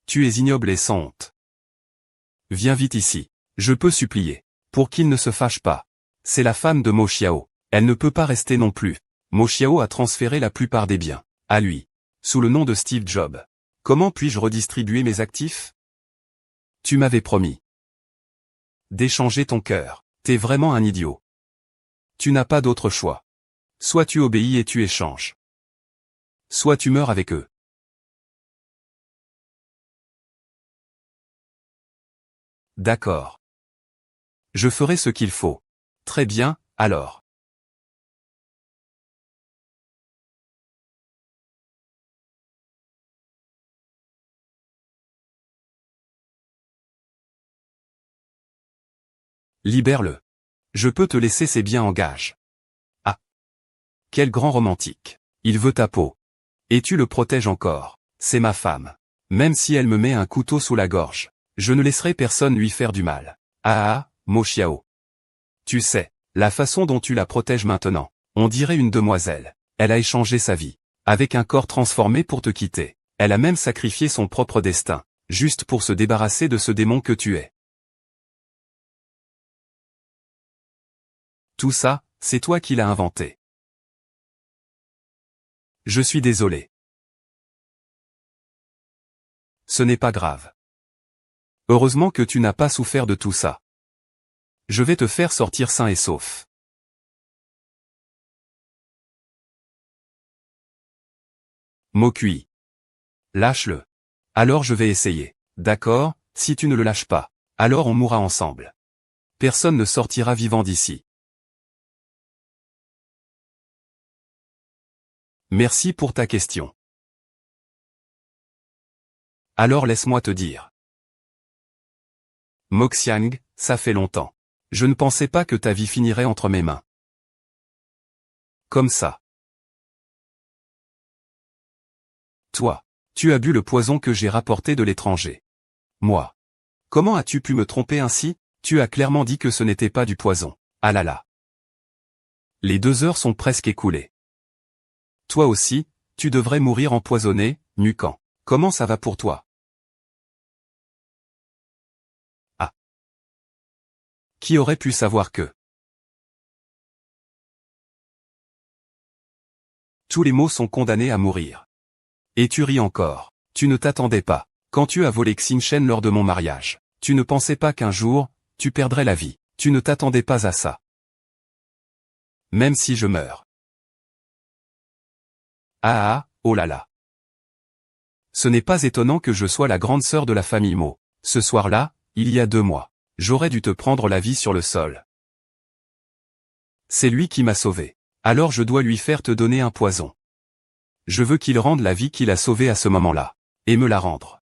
Tu es ignoble et sans honte. Viens vite ici. Je peux supplier. Pour qu'il ne se fâche pas. C'est la femme de Mo Xiao. Elle ne peut pas rester non plus. Mo Xiao a transféré la plupart des biens. À lui. Sous le nom de Steve Jobs. Comment puis-je redistribuer mes actifs? Tu m'avais promis. D'échanger ton cœur. T'es vraiment un idiot. Tu n'as pas d'autre choix. Soit tu obéis et tu échanges. Soit tu meurs avec eux. D'accord. Je ferai ce qu'il faut. Très bien, alors. Libère-le. Je peux te laisser ses biens en gage. Ah. Quel grand romantique. Il veut ta peau. Et tu le protèges encore. C'est ma femme. Même si elle me met un couteau sous la gorge, je ne laisserai personne lui faire du mal. Ah, Mo Xiao. Tu sais, la façon dont tu la protèges maintenant, on dirait une demoiselle. Elle a échangé sa vie, avec un corps transformé pour te quitter. Elle a même sacrifié son propre destin, juste pour se débarrasser de ce démon que tu es. Tout ça, c'est toi qui l'as inventé. Je suis désolé. Ce n'est pas grave. Heureusement que tu n'as pas souffert de tout ça. Je vais te faire sortir sain et sauf. Mo Kui. Lâche-le. Alors je vais essayer. D'accord, si tu ne le lâches pas. Alors on mourra ensemble. Personne ne sortira vivant d'ici. Merci pour ta question. Alors laisse-moi te dire. Moxiang, ça fait longtemps. Je ne pensais pas que ta vie finirait entre mes mains. Comme ça. Toi, tu as bu le poison que j'ai rapporté de l'étranger. Moi. Comment as-tu pu me tromper ainsi? Tu as clairement dit que ce n'était pas du poison. Ah là là. Les 2 heures sont presque écoulées. Toi aussi, tu devrais mourir empoisonné, Nucan. Comment ça va pour toi? Ah. Qui aurait pu savoir que? Tous les mots sont condamnés à mourir. Et tu ris encore. Tu ne t'attendais pas. Quand tu as volé Xinchen lors de mon mariage, tu ne pensais pas qu'un jour, tu perdrais la vie. Tu ne t'attendais pas à ça. Même si je meurs. Ah ah, oh là là. Ce n'est pas étonnant que je sois la grande sœur de la famille Mo. Ce soir-là, il y a 2 mois, j'aurais dû te prendre la vie sur le sol. C'est lui qui m'a sauvé. Alors je dois lui faire te donner un poison. Je veux qu'il rende la vie qu'il a sauvée à ce moment-là. Et me la rendre.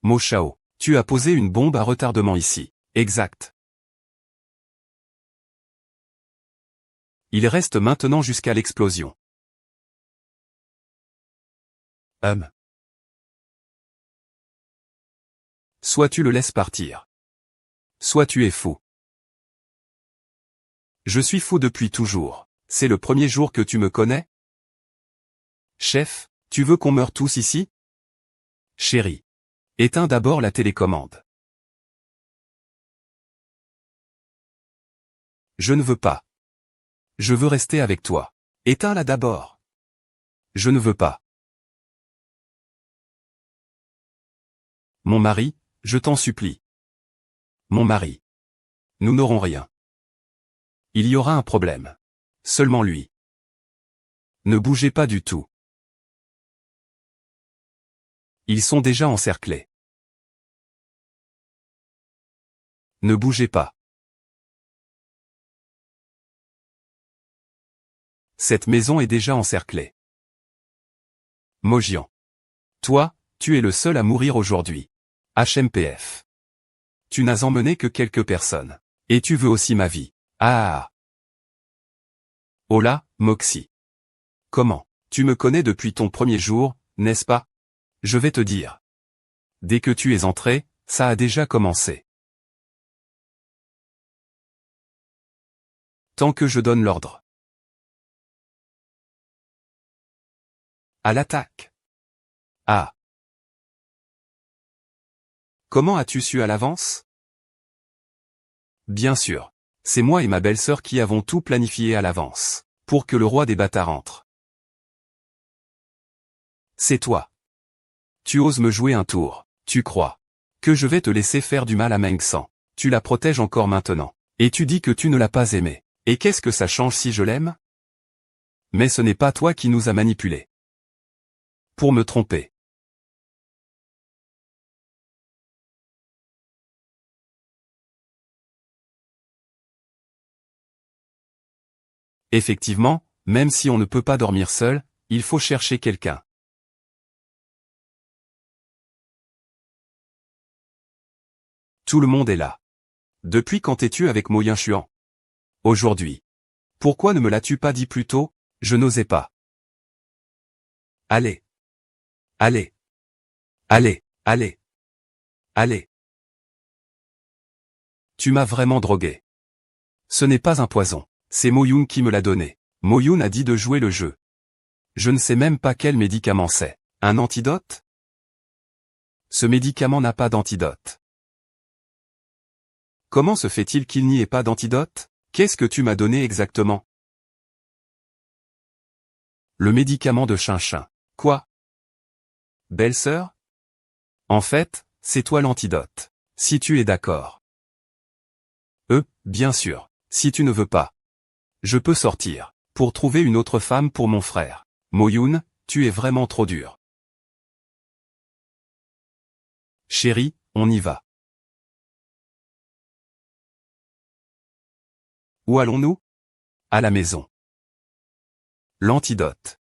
Mo Shao, tu as posé une bombe à retardement ici. Exact. Il reste maintenant jusqu'à l'explosion. Soit tu le laisses partir. Soit tu es fou. Je suis fou depuis toujours. C'est le premier jour que tu me connais? Chef, tu veux qu'on meure tous ici? Chérie. Éteins d'abord la télécommande. Je ne veux pas. Je veux rester avec toi. Éteins-la d'abord. Je ne veux pas. Mon mari, je t'en supplie. Mon mari. Nous n'aurons rien. Il y aura un problème. Seulement lui. Ne bougez pas du tout. Ils sont déjà encerclés. Ne bougez pas. Cette maison est déjà encerclée. Mojian. Toi, tu es le seul à mourir aujourd'hui. HMPF. Tu n'as emmené que quelques personnes. Et tu veux aussi ma vie. Ah. Oh là, Moxie. Comment? Tu me connais depuis ton premier jour, n'est-ce pas? Je vais te dire. Dès que tu es entré, ça a déjà commencé. Tant que je donne l'ordre. À l'attaque. Ah. Comment as-tu su à l'avance? Bien sûr. C'est moi et ma belle-sœur qui avons tout planifié à l'avance. Pour que le roi des bâtards entre. C'est toi. Tu oses me jouer un tour. Tu crois que je vais te laisser faire du mal à Meng San. Tu la protèges encore maintenant. Et tu dis que tu ne l'as pas aimée. Et qu'est-ce que ça change si je l'aime? Mais ce n'est pas toi qui nous a manipulés. Pour me tromper. Effectivement, même si on ne peut pas dormir seul, il faut chercher quelqu'un. Tout le monde est là. Depuis quand es-tu avec Mo Yinshuan? Aujourd'hui. Pourquoi ne me l'as-tu pas dit plus tôt? Je n'osais pas. Allez. Allez. Allez, allez. Allez. Tu m'as vraiment drogué. Ce n'est pas un poison. C'est Mo Yun qui me l'a donné. Mo Yun a dit de jouer le jeu. Je ne sais même pas quel médicament c'est. Un antidote? Ce médicament n'a pas d'antidote. Comment se fait-il qu'il n'y ait pas d'antidote? Qu'est-ce que tu m'as donné exactement? Le médicament de Chinchin. Quoi? Belle-sœur? En fait, c'est toi l'antidote. Si tu es d'accord. Bien sûr. Si tu ne veux pas. Je peux sortir. Pour trouver une autre femme pour mon frère. Moyoun, tu es vraiment trop dur. Chérie, on y va. Où allons-nous? À la maison. L'antidote.